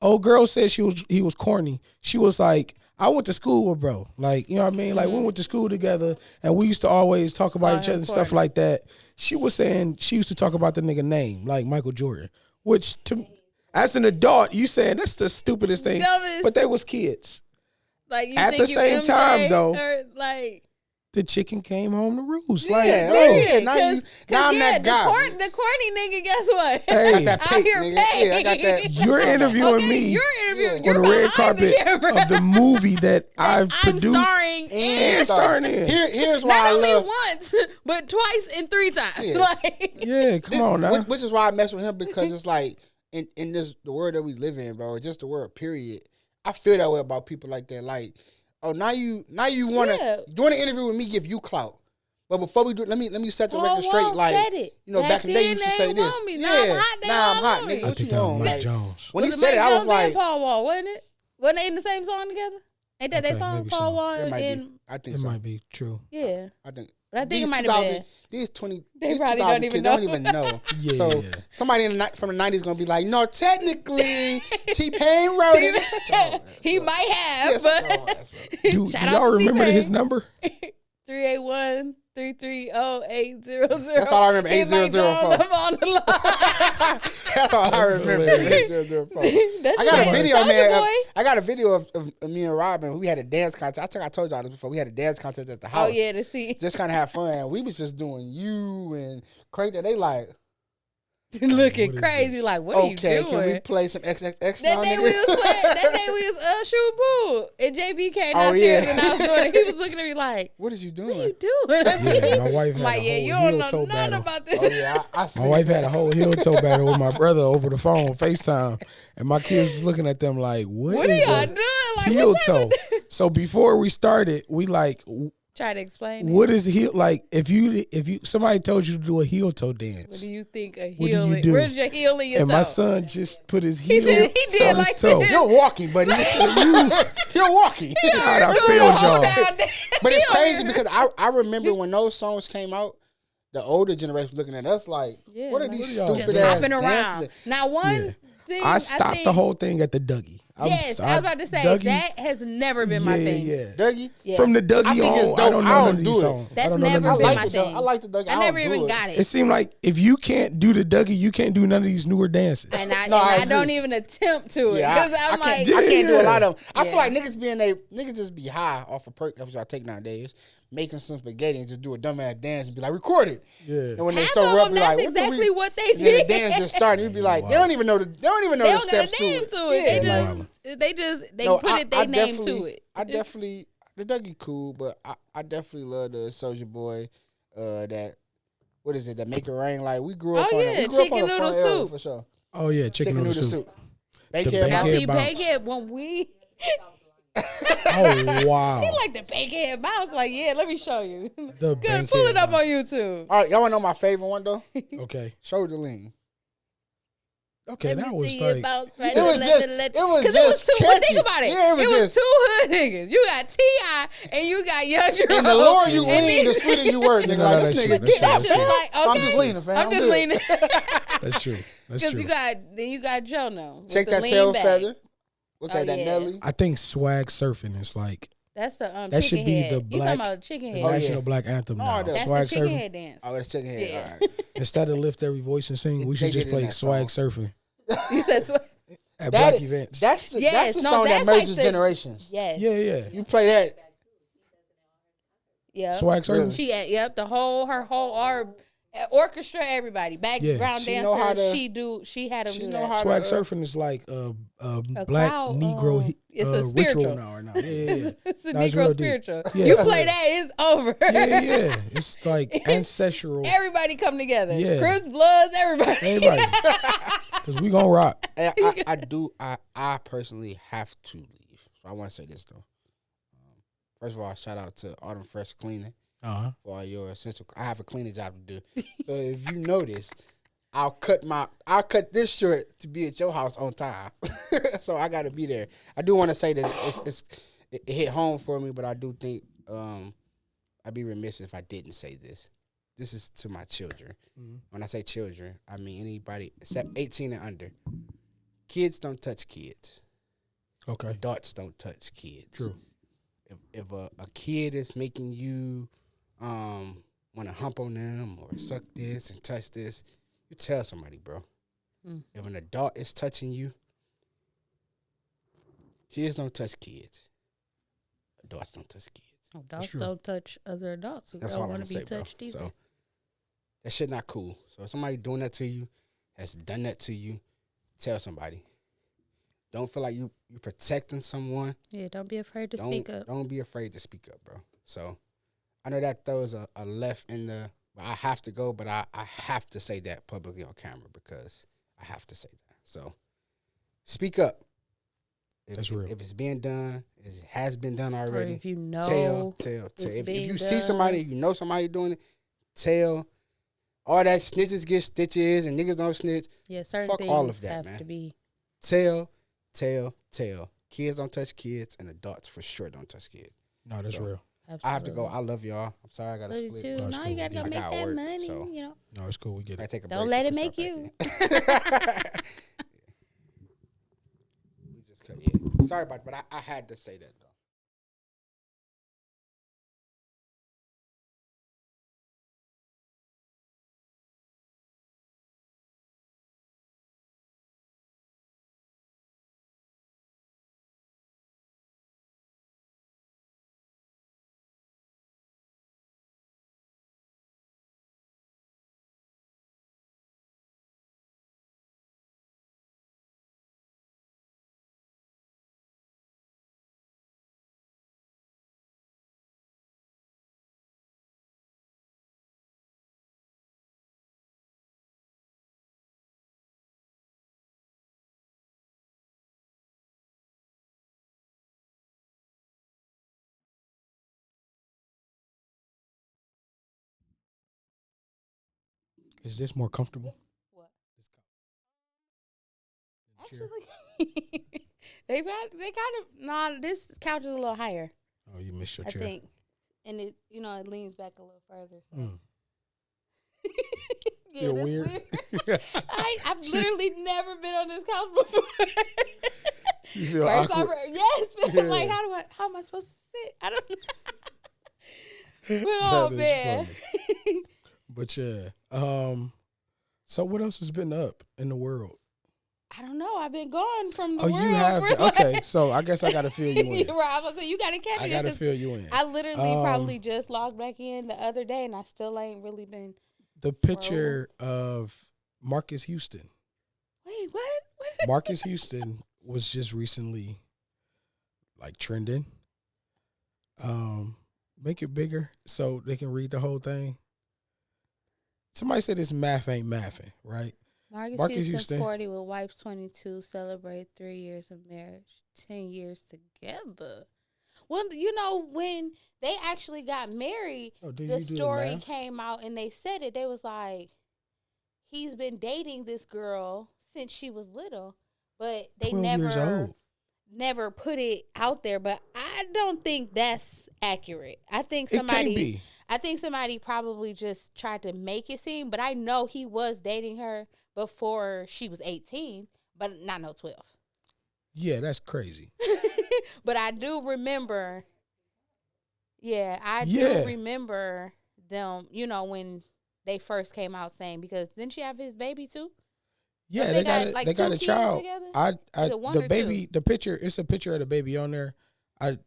old girl said he was corny. She was like, I went to school with bro. Like, you know what I mean? Like we went to school together and we used to always talk about each him other and stuff corny. like that. She was saying she used to talk about the nigga name, like Michael Jordan. Which to as an adult, you saying that's the stupidest thing. Dumbest. But they was kids. Like you At think the you same MJ, time, though, or like The chicken came home to roost. Yeah, Like, yeah, bro, yeah. Now I'm that guy. The corny nigga, guess what? Hey. Got that Out paint, here nigga. paid. Yeah, I got that. you're interviewing Okay, me You're interviewing. on You're the red behind carpet the camera. of the movie that I've I'm produced starring and starring in. Here's why not I only love. once, but twice and 3 times. Yeah. Like, Yeah, come on now. Which is why I mess with him, because it's like in this the world that we live in, bro. Just the world, period. I feel that way about people like that. Like, oh, now you wanna Yeah. doing an interview with me, give you clout. But before we do, let me set the Paul record straight. Wall Like, said it. you know, back in the day, you used to then say they this. want me. Yeah, Now I'm hot, they now I'm don't hot, want me. nigga. I What you think that was on? Mike Like, Jones. when he Was it said it, Mike I was Jones like, and Paul Wall, wasn't it? Wasn't they in the same song together? Ain't that Okay, they song, maybe Paul so. Wall? it might be. And I think It so. might be true. yeah, I think. but I think These it might 2000 have been. These 20. They these probably 2000 don't even kids know. don't even know. Yeah, So yeah. somebody from the 90s gonna be like, no, technically, T-Pain wrote it. Shut your ass He up. might have, Yeah, shut your but ass up. Do Shout out y'all to remember T-Pain. his number? 381-330-800. That's all I remember, He Mike 8004. Jones, I'm on the line. That's all I remember. hilarious. 8004. That's I got right. a video, Soulja man. Boy. I got a video of me and Robin. We had a dance contest. I think I told y'all this before. We had a dance contest at the house. Oh yeah, to see. Just kind of have fun. We was just doing you and Craig. That they like, Looking What is crazy, this? like what are you okay, doing? can we play some XXX That now, day nigga? we was playing. That day we was shoot bull, and JB came Oh, downstairs yeah. and I was doing it. He was looking at me like, What is you doing? "What are you doing?" Yeah, my wife had I'm like, a "Yeah, whole you don't know heel-toe nothing battle. about this." Oh yeah, I see My wife that. had a whole heel toe battle with my brother over the phone, FaceTime, and my kids was looking at them like, What are is y'all a doing? Like, heel what type toe? of So before we started, we like, Try to explain. what is heel? Like, if you somebody told you to do a heel toe What dance, do you think a What do heel you is? do? Where's your heel in your and toe? my son just put his He heel did- he did on like his toe. this. You're walking, buddy. You're walking. God, I Put failed your hoe y'all. down there. But it's He over crazy here. because I remember when those songs came out, the older generation looking at us like, Yeah, what are like, these What are y'all stupid just ass hopping around. dances? Now one Yeah. thing I stopped think, the whole thing at the Dougie. Yes, I was about to say Dougie, that has never been my thing. Yeah. Dougie. Yeah. From the Dougie I think it's on, dope. I don't know I none don't of do these it. songs. That's I don't know never none of been these my songs. thing. I like the Dougie. I never even got It it. seemed like if you can't do the Dougie, you can't do none of these newer dances. And I, No, and I it's don't just- even attempt to it Yeah, because I I'm like, can't, I can't do a lot of them. I Yeah. feel like niggas just be high off a perk. That's what y'all take nowadays. Making some spaghetti and just do a dumbass dance and be like, record it. Yeah. And when they half so of rough, them, be that's like, exactly what they And then the did. dance just starting. You'd be like, they don't even know the They don't got a steps name to it. Yeah, They put their name to it. I definitely the Dougie cool, but I definitely love the Soulja Boy. That what is it? That Make It Rain. Like we grew up Oh, on yeah, it. We grew up chicken on the noodle fun era soup. for sure. Oh yeah, chicken noodle soup. Bankhead Now Bankhead see, bounce. Bankhead when we Oh wow. he like the Bankhead bounce. Like yeah, let me show you. The Good, pull it Bankhead up on bounce. YouTube. All right, y'all wanna know my favorite one though? Okay. Shoulder lean. Okay, that was see it like bounce right It was there, just- let- it was Cause it was just two. But catchy. think about it. Yeah, it was was just- two hood niggas. You got T.I. and you got Young Jerome. And the lower you And lean, the then- sweeter you were. Nigga, No, like no, this that's nigga, true, get that's that, true. fam. Like, I'm okay. just leaning, fam. I'm just good. leaning. that's true. That's Because true. you got Joe now. with Shake the that lean tail back. feather. What's Oh, that? That yeah. Nelly. I think swag surfing is like That's the that should chicken be head. the You black talking about chicken the head? Oh, national yeah. black anthem Oh, now. that's That's Swag the chicken surfing. head dance. Oh, it's chicken head. Yeah. All right. Instead of lift every voice and sing, we They should just did it in play that swag song. surfing You said so. at That black is- events. That's the Yes, song no, that that's like merges the- generations. Yes. Yeah, yeah. You play that. Yeah. Swag surfing. She yep, her whole orchestra, everybody, background She know how dancers. to- She had them she do know that. how Swag to- surfing is like a black crowd, Negro it's a ritual spiritual. now right now. Yeah, yeah, yeah. It's a No, it's Negro real deep. spiritual. Yeah. You play that, it's over. yeah, yeah. It's like ancestral. Everybody come together. Yeah. Crips, Bloods, everybody. Everybody, because we gonna rock. I personally have to leave. So I want to say this though. First of all, shout out to Autumn Fresh Cleaning for all your essential. I have a cleaning job to do. So if you notice, I'll cut this short to be at your house on time. So I got to be there. I do want to say this. It hit home for me, but I do think I'd be remiss if I didn't say this. This is to my children. When I say children, I mean anybody except 18 and under. Kids don't touch kids. Okay, Adults don't touch kids. true. If a kid is making you want to hump on them or suck this and touch this, you tell somebody, bro. If an adult is touching you, kids don't touch kids. Adults don't touch kids. Adults true. don't touch other adults who That's don't all I'm want gonna to be say, bro. touched either. So that shit not cool. So if somebody doing that to you, has done that to you, tell somebody. Don't feel like you protecting someone. Yeah, don't be afraid to speak up. Don't be afraid to speak up, bro. So I know that throws a left in the. But I have to go, but I have to say that publicly on camera because I have to say that. So speak up. That's real. If it's being done, it has been done Or already. if you know, Tell. it's If being you see done. somebody, you know somebody doing it, tell. All that snitches get stitches and niggas don't snitch. yeah, certain fuck things all of that, have man. to be. Tell. Kids don't touch kids, and adults for sure don't touch kids. No, that's So, real. Absolutely. I have to go. I love y'all. I'm sorry I got to Love you split. too. No, it's Now cool. you gotta go I make got that work, money. so- You know, No, it's cool. We get I it. take a don't break let to it make come you. back in. We just cut. Yeah. Sorry about it, but I had to say that though. Is this more comfortable? What? Actually, they kind of nah. This couch is a little higher, Oh, you missed your I chair. think, and it it leans back a little further. So. Mm. Yeah, Feel that's weird? I've literally never been on this couch before. You feel First awkward. yes. Yeah. Like, how am I supposed to sit? I don't know. But, That oh, is man. funny. But yeah. So what else has been up in the world? I don't know. I've been gone from the Oh, world. you have for been. like- Okay, so I guess I gotta fill you in. Right. I was gonna say, you got to catch me. I gotta 'cause fill you in. I literally probably just logged back in the other day, and I still ain't really been. The picture of Marcus Houston. Wait, what? Marcus Houston was just recently like trending. Make it bigger so they can read the whole thing. Somebody said this math ain't mathing, right? Marcus Houston 40 with wife's 22 celebrate 3 years of marriage, 10 years together. Well, you know, when they actually got married, the story came out and they said it. They was like, he's been dating this girl since she was little, but they 12 years old. never put it out there. But I don't think that's accurate. I think It can't somebody be. I think somebody probably just tried to make it seem, but I know he was dating her before she was 18, but not no 12. Yeah, that's crazy. But I do remember, do remember them, you know, when they first came out saying, because didn't she have his baby too? Yeah, They they got, got a two child. kids together? I Is it one the or baby, two? the picture, it's a picture of the baby on there.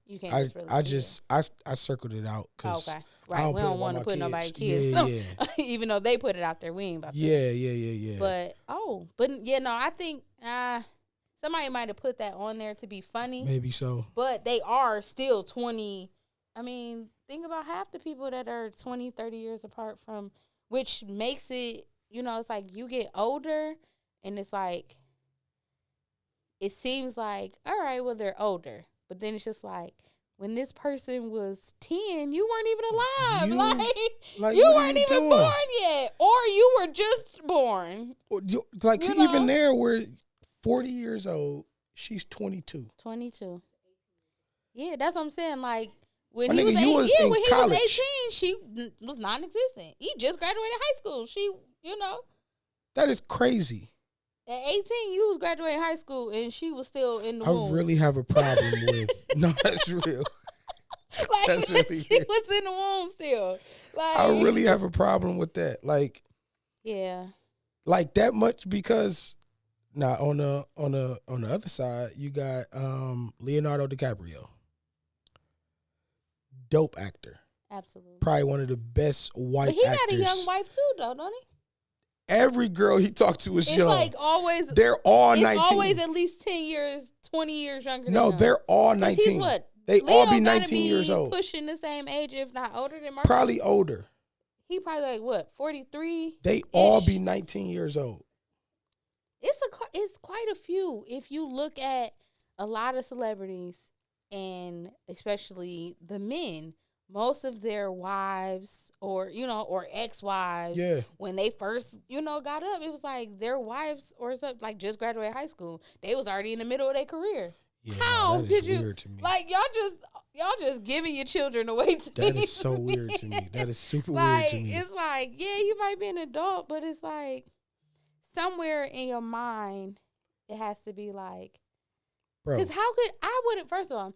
You can't really see it. I circled it out because Okay. Right. We don't want to put nobody's kids. Yeah. Even though they put it out there, we ain't about to. Yeah. But I think somebody might have put that on there to be funny. Maybe so. But they are still 20. I mean, think about half the people that are 20, 30 years apart from, which makes it, you know, it's like you get older and it's like, it seems like, all right, well, they're older. But then it's just like, when this person was 10, you weren't even alive. Like, You what are weren't even doing? born yet. Or you were just born. Like, You even know? there, we're 40 years old. She's 22. 22. Yeah, that's what I'm saying. Like, when My he nigga, was, you was in when he college. was 18, she was non-existent. He just graduated high school. She, you know, That is crazy. at 18, you was graduating high school, and she was still in the womb. I really have a problem with. No, that's real. Like, That's really she it. was in the womb still. Like, I really have a problem with that. Like that much because now on the other side you got Leonardo DiCaprio, dope actor, absolutely. probably one of the best white But he actors. got a young wife too, though, don't he? Every girl he talked to is It's young. like always. They're all It's 19. always at least 10 years, 20 years younger. No, than him. they're all 'Cause 19. He's what? They Leo all be gotta 19 years old. Pushing the same age, if not older than Marcus. Probably older. He probably like what, 43? They all be 19 years old. It's quite a few. If you look at a lot of celebrities, and especially the men, most of their wives or ex-wives, when they first got up, it was like their wives or something, like just graduated high school. They was already in the middle of their career. Yeah, How that is could you weird to me. like y'all just giving your children away to That is so weird to me. That is super weird like to me. it's like, yeah, you might be an adult, but it's like somewhere in your mind it has to be like, Bro, because first of all,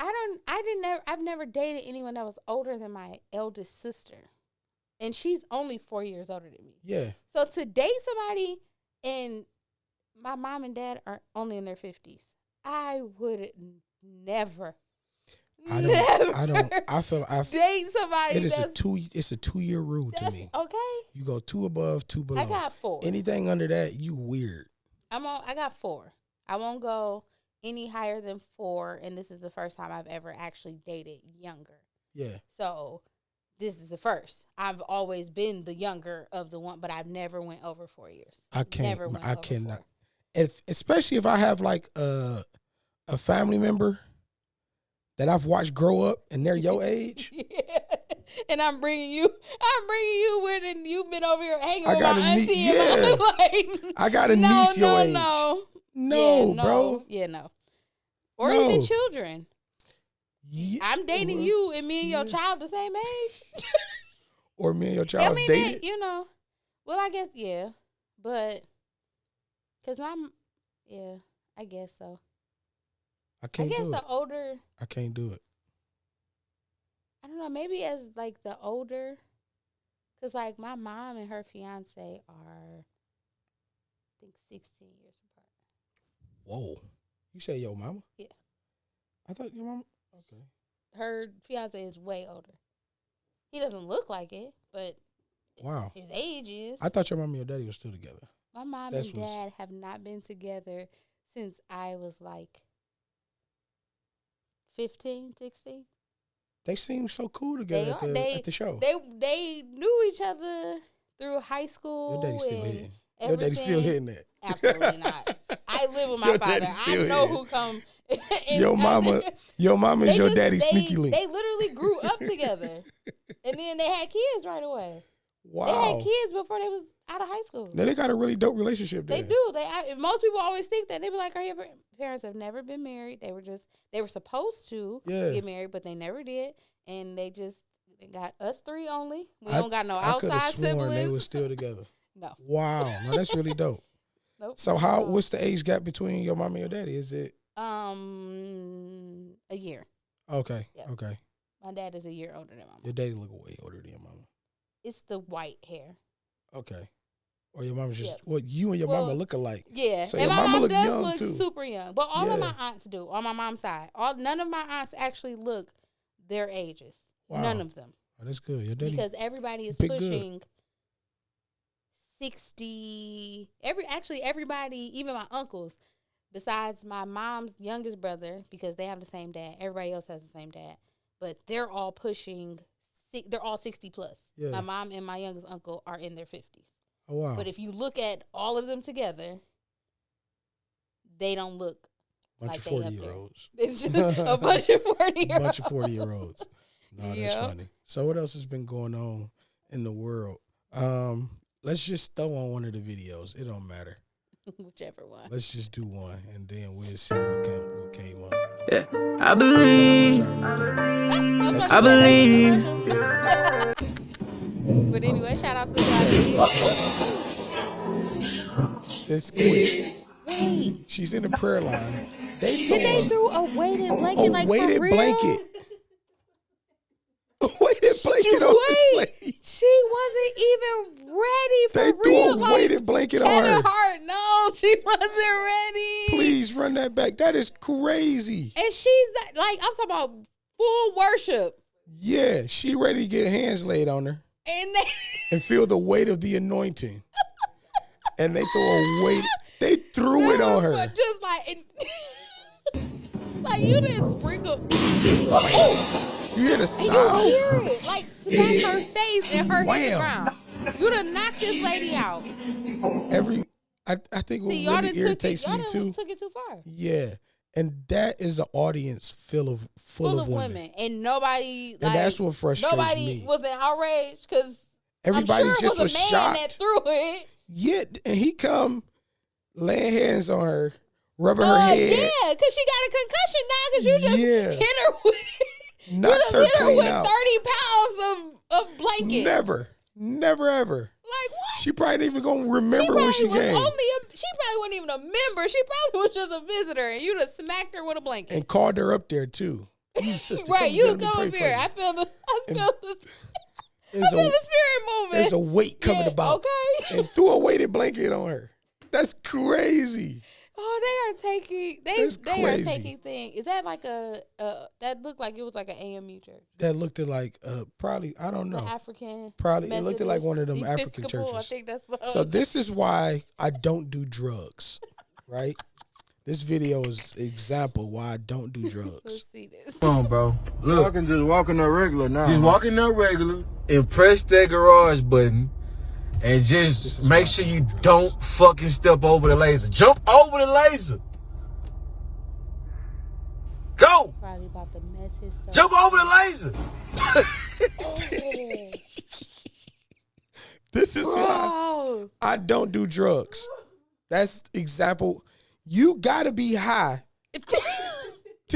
I've never dated anyone that was older than my eldest sister, and she's only 4 years older than me. yeah. So to date somebody, and my mom and dad are only in their 50s, I would never. I feel date somebody. It's a 2-year rule to me. Okay. You go 2 above, 2 below. I got 4. Anything under that, you weird. I got 4. I won't go any higher than 4, and this is the first time I've ever actually dated younger. Yeah. So this is the first. I've always been the younger of the one, but I've never went over 4 years. I can't. Never went I over cannot. 4. Especially if I have like a family member that I've watched grow up and they're your age. Yeah. And I'm bringing you with, and you've been over here hanging I with got my a auntie. niece. And Yeah. like, I got a niece your age. No. No, Yeah, bro. Yeah, no. Or No. even children. Yeah. I'm dating you, and me and your child the same age. Or me and your child dated. Well, I guess, yeah. But, because I guess so. I I can't guess do the it. older, I can't do it. I don't know, maybe as like the older, because like my mom and her fiance are, I think, 16 years apart. Whoa. You say your mama? Yeah. I thought your mama. Okay. Her fiance is way older. He doesn't look like it, but Wow. his age is. I thought your mama and your daddy were still together. My mom That's and what's- dad have not been together since I was like 15, 16. They seem so cool together at the show. They knew each other through high school. Your daddy's still and hitting. Your daddy's still everything. hitting that. Absolutely not. I live with my Your father. daddy's I still know hitting. who come. Your mama is your daddy's sneaky link. They literally grew up together, and then they had kids right away. Wow. They had kids before they was out of high school. Now they got a really dope relationship there. They do. Most people always think that. They be like, "Our parents have never been married. They were supposed to get married, but they never did, and they got us three only. We don't got no I could have outside sworn siblings. they were still together. No. Wow. No, that's really dope. Nope. So what's the age gap between your mama and your daddy? Is it A year. okay? Yeah. Okay. My dad is a year older than my mom. Your daddy look way older than your mama. It's the white hair. Okay. Or your mama's just Yeah. you and your mama look alike. Yeah, So and your my mama mom look does young, look too. super young. But all of Yeah. my aunts do on my mom's side. None of my aunts actually look their ages. Wow. None of them, Oh, that's good. Your daddy because everybody is pick good. pushing 60. Everybody, even my uncles, besides my mom's youngest brother, because they have the same dad. Everybody else has the same dad, but they're all pushing. They're all 60 plus. Yeah. My mom and my youngest uncle are in their 50s. Oh wow. But if you look at all of them together, they don't look bunch like of they up 40-year-olds. It's just a bunch of 40-year-olds. Bunch of 40-year-olds. No, that's Yep. funny. So what else has been going on in the world? Let's just throw on one of the videos. It don't matter. Whichever one. Let's just do one, and then we'll see what came on. Yeah, I believe. I believe. But anyway, shout out to Swahili. It's quick. Wait, She's in the prayer line. did they throw a weighted blanket like weighted for real? blanket. A weighted blanket on this lady. She wasn't even ready for They threw real. a like, weighted blanket on Kevin her. Hart, no, she wasn't ready. Please run that back. That is crazy. And she's like, I'm talking about full worship. Yeah, she ready to get hands laid on her And they and feel the weight of the anointing. And they throw a weight. They threw it on her. But just like, like you didn't sprinkle. Oh, You hear the and you sound? hear it. Like smack her face and her hit the Wham. ground. You done knocked this lady out. I think what See, y'all really done took irritates it. Y'all me done too. took it too far. Yeah, and that is an audience full of women. And nobody. And that's what frustrates nobody me. was outraged because Everybody I'm sure just it was was a man shocked. that threw it. Yeah, and he come laying hands on her, rubbing her head, Yeah, because she got a concussion now because you just Yeah. hit her with. You knocked just her hit her clean with out. 30 pounds of blanket. Never ever. Like what? She probably ain't even gonna remember when she was came. she probably wasn't even a member. She probably was just a visitor, and you just smacked her with a blanket. And called her up there too. You sister, Right, come you let me come pray up for here. you. I feel the There's spirit moving. there's a weight coming Yeah, about. okay. And threw a weighted blanket on her. That's crazy. Oh, they are taking. That's They are crazy. taking things. Is that like that looked like it was like an AME church? That looked like probably I don't know. The African. Probably it looked like Methodist, one of them African Episcopal, churches. I think that's So this is why I don't do drugs, right? This video is example why I don't do drugs. Let's see this. Come on, bro. I Look, can just walk in there regular now. just walk in there regular and press that garage button and This just is make why sure I you don't do don't fucking step over the laser. Jump over the laser. Go. Probably about to mess his. Jump over the laser. This is why Oh, I don't do drugs. That's example. You gotta be high to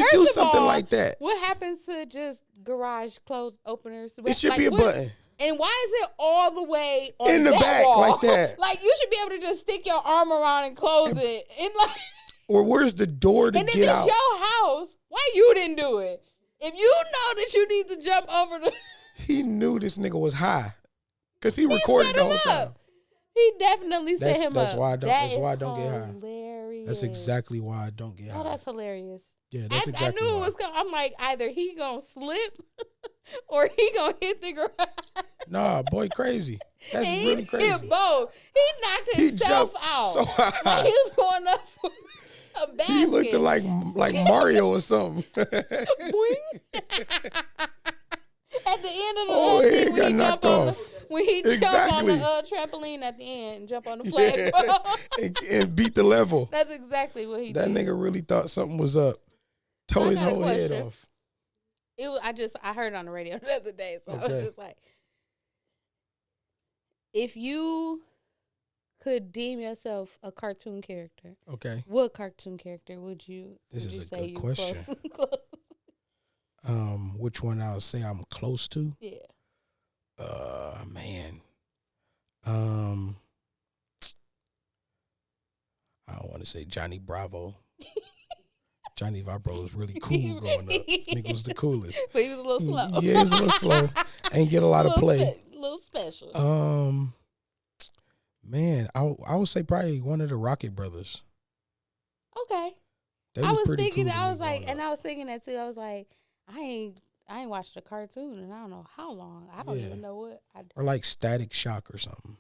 First do of something all, like that. what happens to just garage closed openers? It should be a what- button. And why is it all the way on In the that back wall? like that. Like you should be able to just stick your arm around and close it. And like, Or where's the door to and if get it's out? your house, Why you didn't do it? If you know that you need to jump over the... He knew this nigga was high. Because he recorded the whole time. He definitely set him That's up. why I don't. That's why I don't get high. Hilarious. That's exactly why I don't get high. Oh, that's hilarious. Yeah, that's exactly I knew why. it was going. I'm like, either he gonna slip or he gonna hit the ground. Nah, boy, crazy. That's really crazy. He hit both. He knocked himself out. So high. Like he was going up for a basket. He looked like Mario or something. Boing. At the end of the he thing, got knocked off. When he jumped on Exactly. the trampoline at the end and jump on the flagpole. and beat the level. That's exactly what he That did. nigga really thought something was up. Tore his whole head off. It was, I heard it on the radio the other day, so I was just like, if you could deem yourself a cartoon character, okay, what cartoon character would you? This would is you a say good question. Close? Which one I would say I'm close to? Yeah. Man. I don't want to say Johnny Bravo. Johnny Bravo was really cool growing up. Nigga was the coolest. But he was a little slow. Yeah, he was a little slow. Ain't get a lot of play. A little special. Man, I would say probably one of the Rocket brothers. Okay. They I was pretty thinking, cool to I me was like, growing and up. I was thinking that too. I was like, I ain't watched a cartoon and I don't know how long. I don't Yeah. even know what. Or like Static Shock or something.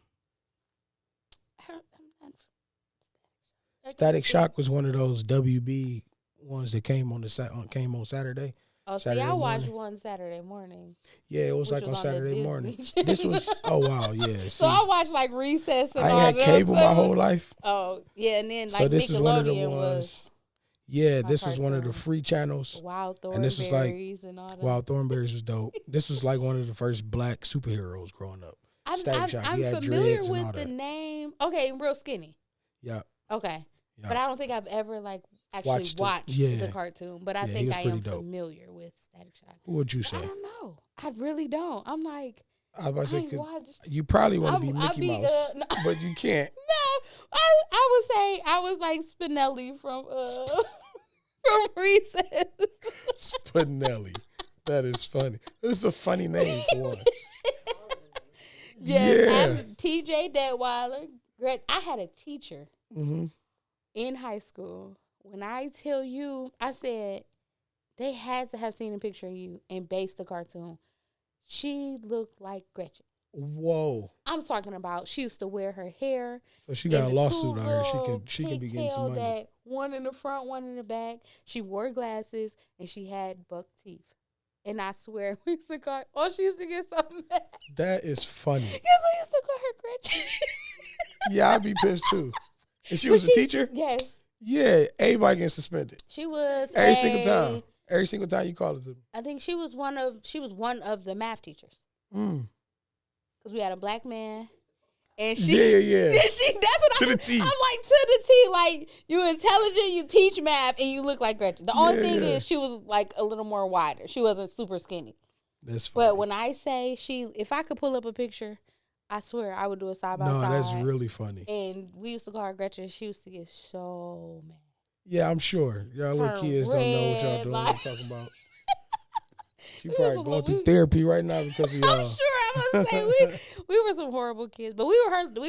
Static Shock was one of those WB ones that came on Saturday. Oh, Saturday see, I watched morning. one Saturday morning. Yeah, it was Which like was on on the Saturday Disney morning. Channel. This was wow, yeah. So See, I watched like Recess and I all ain't had that cable my stuff. whole life. Oh, yeah, and then like So this is one of the Nickelodeon ones. was Yeah, my this was one of the cartoon. free channels. Wild And this was like- Thornberries and all that. Wild Thornberries was dope. This was like one of the first black superheroes growing up. Static Shock. I'm He had familiar dreads and all with the that. name. Okay, Real Skinny. Yeah, Okay. yeah. But I don't think I've ever like actually watched Yeah. the cartoon. But I Yeah, he think was I pretty am dope. familiar with Static Shock. Who would you But say? I don't know. I really don't. I'm like, I was about to I say, ain't 'cause watched. you probably want to be I'll Mickey be, Mouse, no. but you can't. No, I would say I was like Spinelli from from Recess. Spinelli. That is funny. This is a funny name for one. Yes, Yeah. I'm TJ Detweiler. I had a teacher Mm-hmm. in high school. When I tell you, I said they had to have seen a picture of you and based the cartoon. She looked like Gretchen. Whoa. I'm talking about she used to wear her hair. So she got a in the lawsuit two out here. little She can be getting some pigtail money. That one in the front, one in the back. She wore glasses and she had buck teeth. And I swear, we used to call. Oh, she used to get so mad That is funny. because we used to call her Gretchen. Yeah, I'd be pissed too. And she But was a teacher? Yes, Yeah, everybody getting suspended. she was Every single time. Every single time you call it to me. I think she was one of the math teachers Mm. because we had a black man, and Yeah, yeah. That's what To I'm the T. I'm like to the T. Like you intelligent, you teach math, and you look like Gretchen. The only thing Yeah. is she was like a little more wider. She wasn't super skinny. That's funny. But when I say if I could pull up a picture, I swear I would do it side by No, side. that's really funny. And we used to call her Gretchen. She used to get so mad. Yeah, I'm sure. Y'all little Turn kids don't know what y'all red, doing. like- What I'm talking about. She We probably was a going through little- therapy right now because of y'all. I'm sure. I was say we were some horrible kids, but we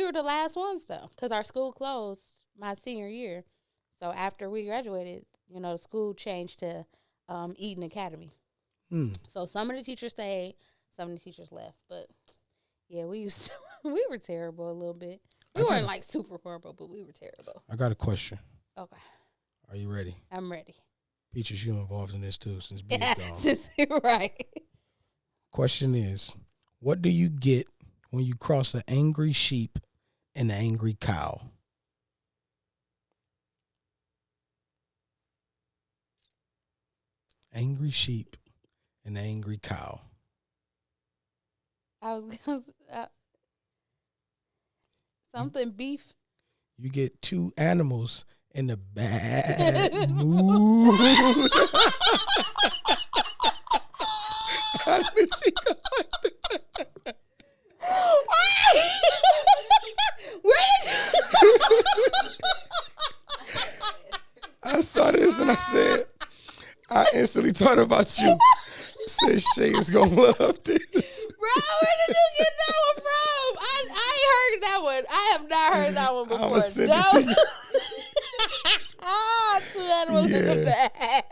were the last ones though, because our school closed my senior year. So after we graduated, the school changed to Eden Academy. Mm. So some of the teachers stayed, some of the teachers left. But yeah, we were terrible a little bit. We weren't like super horrible, but we were terrible. I got a question. Okay, Are you ready? I'm ready. Peaches, you involved in this too since B's gone. Right. Question is, what do you get when you cross an angry sheep and an angry cow? Angry sheep and an angry cow. I was gonna something beef. You get two animals in a bad mood. I knew she gonna like that. Where did you? I saw this and I I instantly thought about you. Said Shay is gonna love this. Bro, where did you get that one from? I ain't heard that one. I have not heard that one before. I'ma send it to you. Two animals in the bag.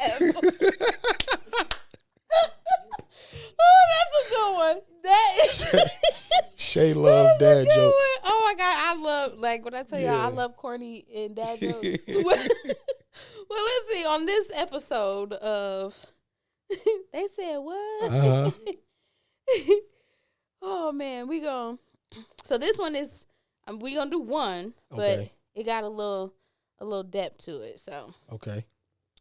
Oh, that's a good one. That is Shay love dad jokes. one. Oh my God, I love, like when I tell y'all, I love corny and dad jokes. Well, let's see. On this episode of They Said What? Uh-huh. Oh man, so this one is we gonna do one, but Okay. it got a little depth to it.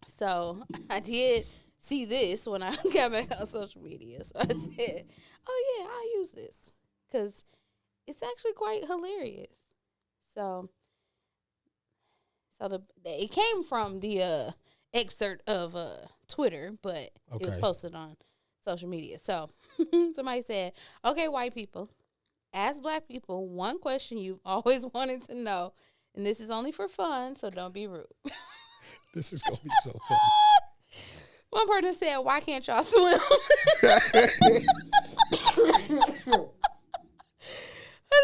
So I did see this when I got back on social media. So I said, "Oh yeah, I'll use this because it's actually quite hilarious." So it came from the excerpt of Twitter, but it was Okay. posted on social media. So somebody said, "Okay, white people, ask black people one question you've always wanted to know, and this is only for fun, so don't be rude." This is gonna be so funny. One person said, "Why can't y'all swim?"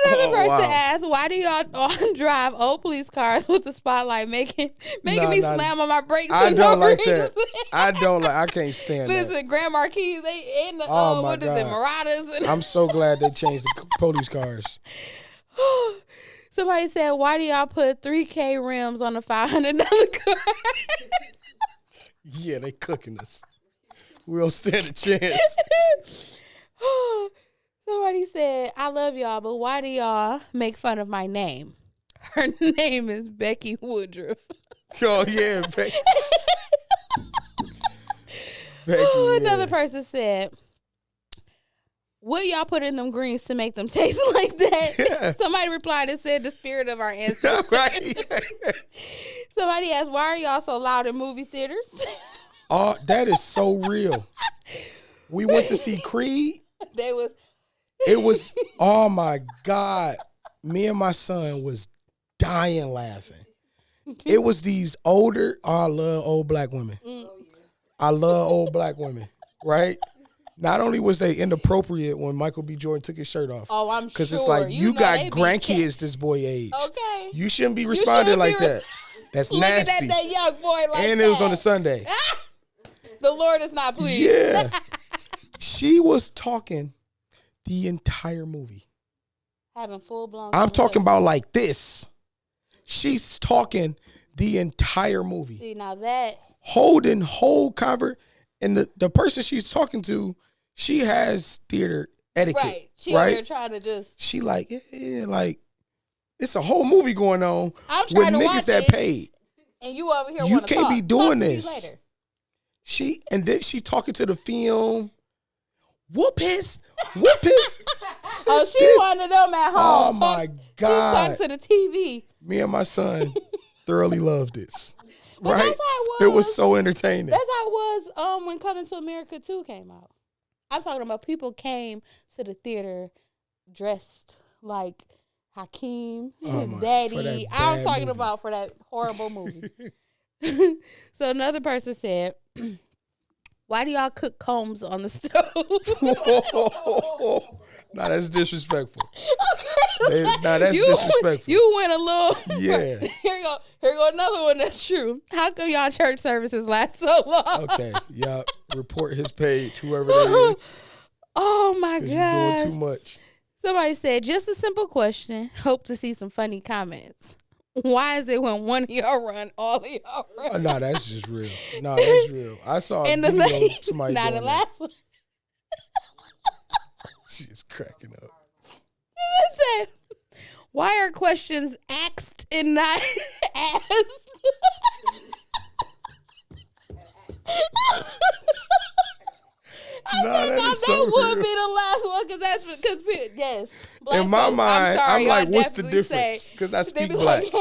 Another person asked, "Why do y'all drive old police cars with the spotlight making me slam on my brakes?" I for don't no like reason? that. I can't stand that. Listen, Grand Marquis, they in the Oh, my what is it, God. Marauders? And I'm so glad they changed the police cars. somebody said, "Why do y'all put 3K rims on a $500 car?" Yeah, they cooking us. We don't stand a chance. Somebody said, "I love y'all, but why do y'all make fun of my name? Her name is Becky Woodruff." Oh yeah, Becky. Another person said, "What y'all put in them greens to make them taste like that?" Yeah. Somebody replied and said, "The spirit of our ancestors." Right. Somebody asked, "Why are y'all so loud in movie theaters?" Oh, that is so real. We went to see Creed. It was, oh my God. Me and my son was dying laughing. It was these older, I love old black women. I love old black women, right? Not only was they inappropriate when Michael B. Jordan took his shirt off. Oh, I'm sure. Because it's like, you know got they be grandkids this boy age. Okay. You shouldn't be responding like that. That's Looking nasty. at that young boy like And that. it was on a Sunday. The Lord is not pleased. Yeah. She was talking the entire movie. Having full blown. I'm talking about like this. She's talking the entire movie. See, now that. Holding whole and the person she's talking to, she has theater etiquette. Right. She over here trying to just. She like, yeah, like, it's a whole movie going on I'm with trying to niggas watch that it, paid. And you over here You wanna can't talk. be doing Talk to me this. later. And then she talking to the film. Whoop his. Oh, she one of them at home. Oh my God. She talking to the TV. Me and my son thoroughly loved this. But right? that's how It was so entertaining. That's how it was when Coming to America 2 came out. I'm talking about people came to the theater dressed like Hakeem, his daddy. I'm talking about for that horrible movie. So another person said, "Why do y'all cook combs on the stove?" Nah, that's disrespectful. Okay, That's disrespectful. You went a little. Yeah. Here go another one that's true. How come y'all church services last so long? Okay, y'all report his page, whoever that is. Oh my God. You're doing too much. Somebody said, "Just a simple question. Hope to see some funny comments. Why is it when one of y'all run, all of y'all run?" Oh, no, that's just real. No, that's real. I saw a video of somebody Not doing the that. last one. She's cracking up. It said, "Why are questions asked and not asked?" That would be the last one because yes. Black in my folks, mind, sorry, I'm like, y'all what's the definitely difference? say- Because I They speak be black. like,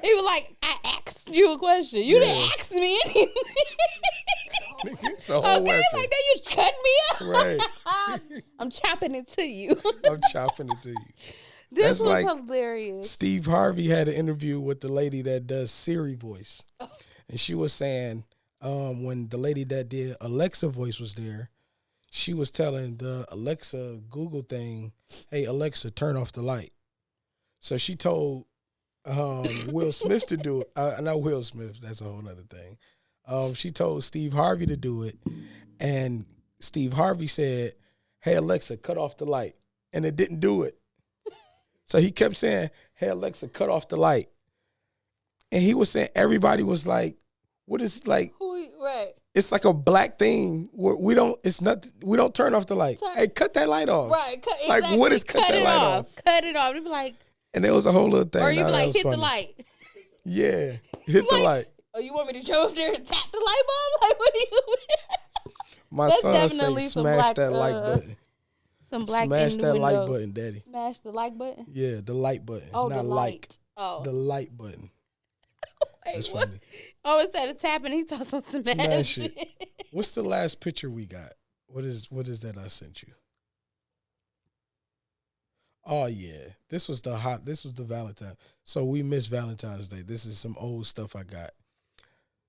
they were like, "I asked you a question. You didn't ask me anything." It's a whole Okay, weapon. like that, you cut me up. Right. I'm chopping it to you. I'm chopping it to you. This That's was like hilarious. Steve Harvey had an interview with the lady that does Siri voice. And she was saying, when the lady that did Alexa voice was there, she was telling the Alexa Google thing, "Hey Alexa, turn off the light." So she told Will Smith to do it. Not Will Smith. That's a whole other thing. She told Steve Harvey to do it, and Steve Harvey said, "Hey Alexa, cut off the light," and it didn't do it. So he kept saying, "Hey Alexa, cut off the light," and he was saying everybody was like, "What is like?" Right. It's like a black thing. We don't. It's not. We don't turn off the light. Hey, cut that light off. Right. Like exactly. what is cut that light off? Cut it off. You be like, and there was a whole little thing. or you Now, be that like, was hit the funny. light. Yeah, hit the Like, light. Oh, you want me to jump up there and tap the light bulb? Like, what do you? My That's son say, definitely some "Smash black, that like button. Some black Smash that innuendo. like button, daddy." Smash the like button. Yeah, the light button, Oh, not the like. light. Oh, The light button. wait, That's what? funny. Oh, instead of tapping, he told some smash. Smash it. What's the last picture we got? What is that I sent you? Oh yeah, this was the Valentine. So we missed Valentine's Day. This is some old stuff I got.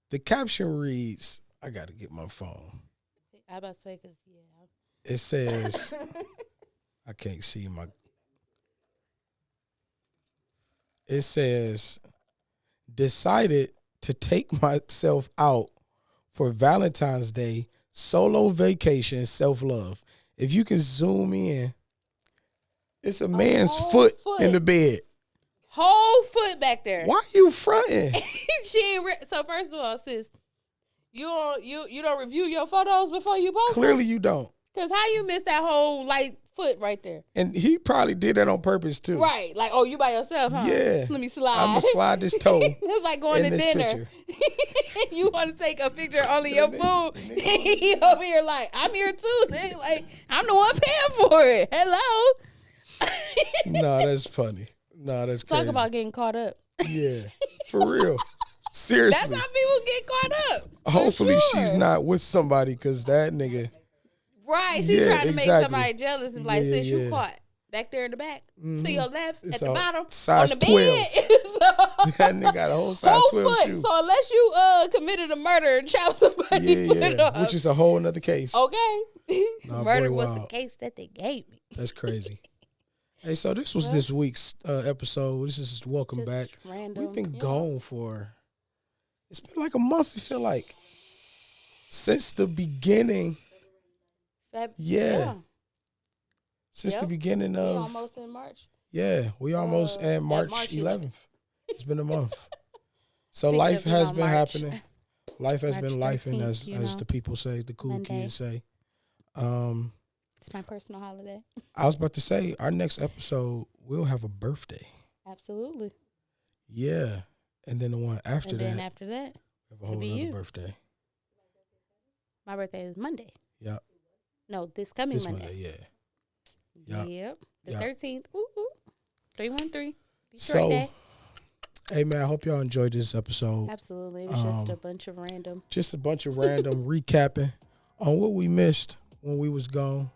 The caption reads, I got to get my phone. I about to say, cause yeah. It says, I can't see my. It says, decided to take myself out for Valentine's Day, solo vacation, self-love. If you can zoom in, it's a man's foot in the bed. Whole foot back there. Why you fronting? She ain't so first of all, sis, you don't review your photos before you post them? Clearly you don't. Cause how you miss that whole like foot right there? And he probably did that on purpose too. Right. Like, oh, you by yourself, huh? Yeah. Let me slide. I'm going to slide this toe. It's like going in to this dinner. picture. You want to take a picture only your food. He over here like, I'm here too. Nigga. Like, I'm the one paying for it. Hello. No, that's funny. No, that's crazy. Talk about getting caught up. Yeah, for real. Seriously. That's how people get caught up. For Hopefully sure. she's not with somebody because that nigga. Right. She's Yeah, trying to exactly. make somebody jealous and like, Yeah, sis, you yeah. caught. Back there in the back. To your left, It's at the a bottom. size on the bed. That nigga got a whole size Whole 12 foot. shoe. So unless you committed a murder and chopped somebody, Yeah, yeah. Which is a whole nother case. okay. Nah, Murder boy, was wild. the case that they gave me. That's crazy. Hey, so this was this week's episode. This is Welcome Just Back. random, We've been yeah. gone for, it's been like a month, I feel like. Since the beginning. Yeah. Since the Yep. beginning We of. almost in March. Yeah, we almost at March March 11th. It's been a month. So Speaking life of being has on been March. happening. Life has March been lifing, 13th, as you as know. the people say, the cool Monday. kids say. It's my personal holiday. I was about to say, our next episode, we'll have a birthday. Absolutely. Yeah. And then the one after And that, then after that, we have a whole be other you. birthday. my birthday is Monday. Yep. No, this coming This Monday. Monday, yeah. Yep. Yep. The Yep. 13th. Ooh, ooh. 313. Detroit So, Day. hey, man, I hope y'all enjoyed this episode. Absolutely. It was just a bunch of random. Just a bunch of random recapping on what we missed when we was gone.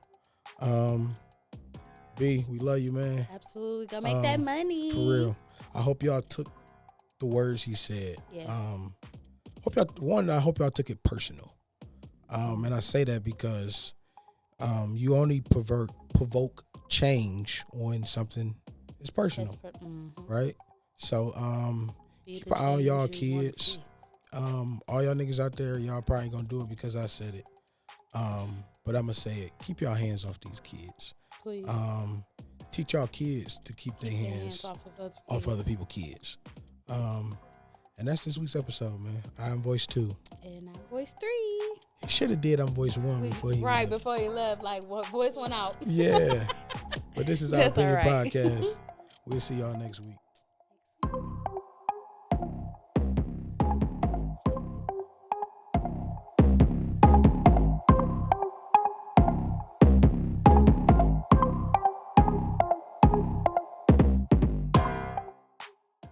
B, we love you, man. Absolutely. Go make that money. For real. I hope y'all took the words he said. Yeah. I hope y'all took it personal. And I say that because you only provoke change when something is personal, right? So keep an eye on y'all kids. All y'all niggas out there, y'all probably gonna do it because I said it. But I'm gonna say it. Keep y'all hands off these kids. Please. Teach y'all kids to keep their hands off other people's kids. And that's this week's episode, man. I'm voice 2. And I'm voice 3. He should have did I'm voice 1 before he left. Before he left, like voice went out. Yeah. But this is our That's all opinion right. podcast. We'll see y'all next week.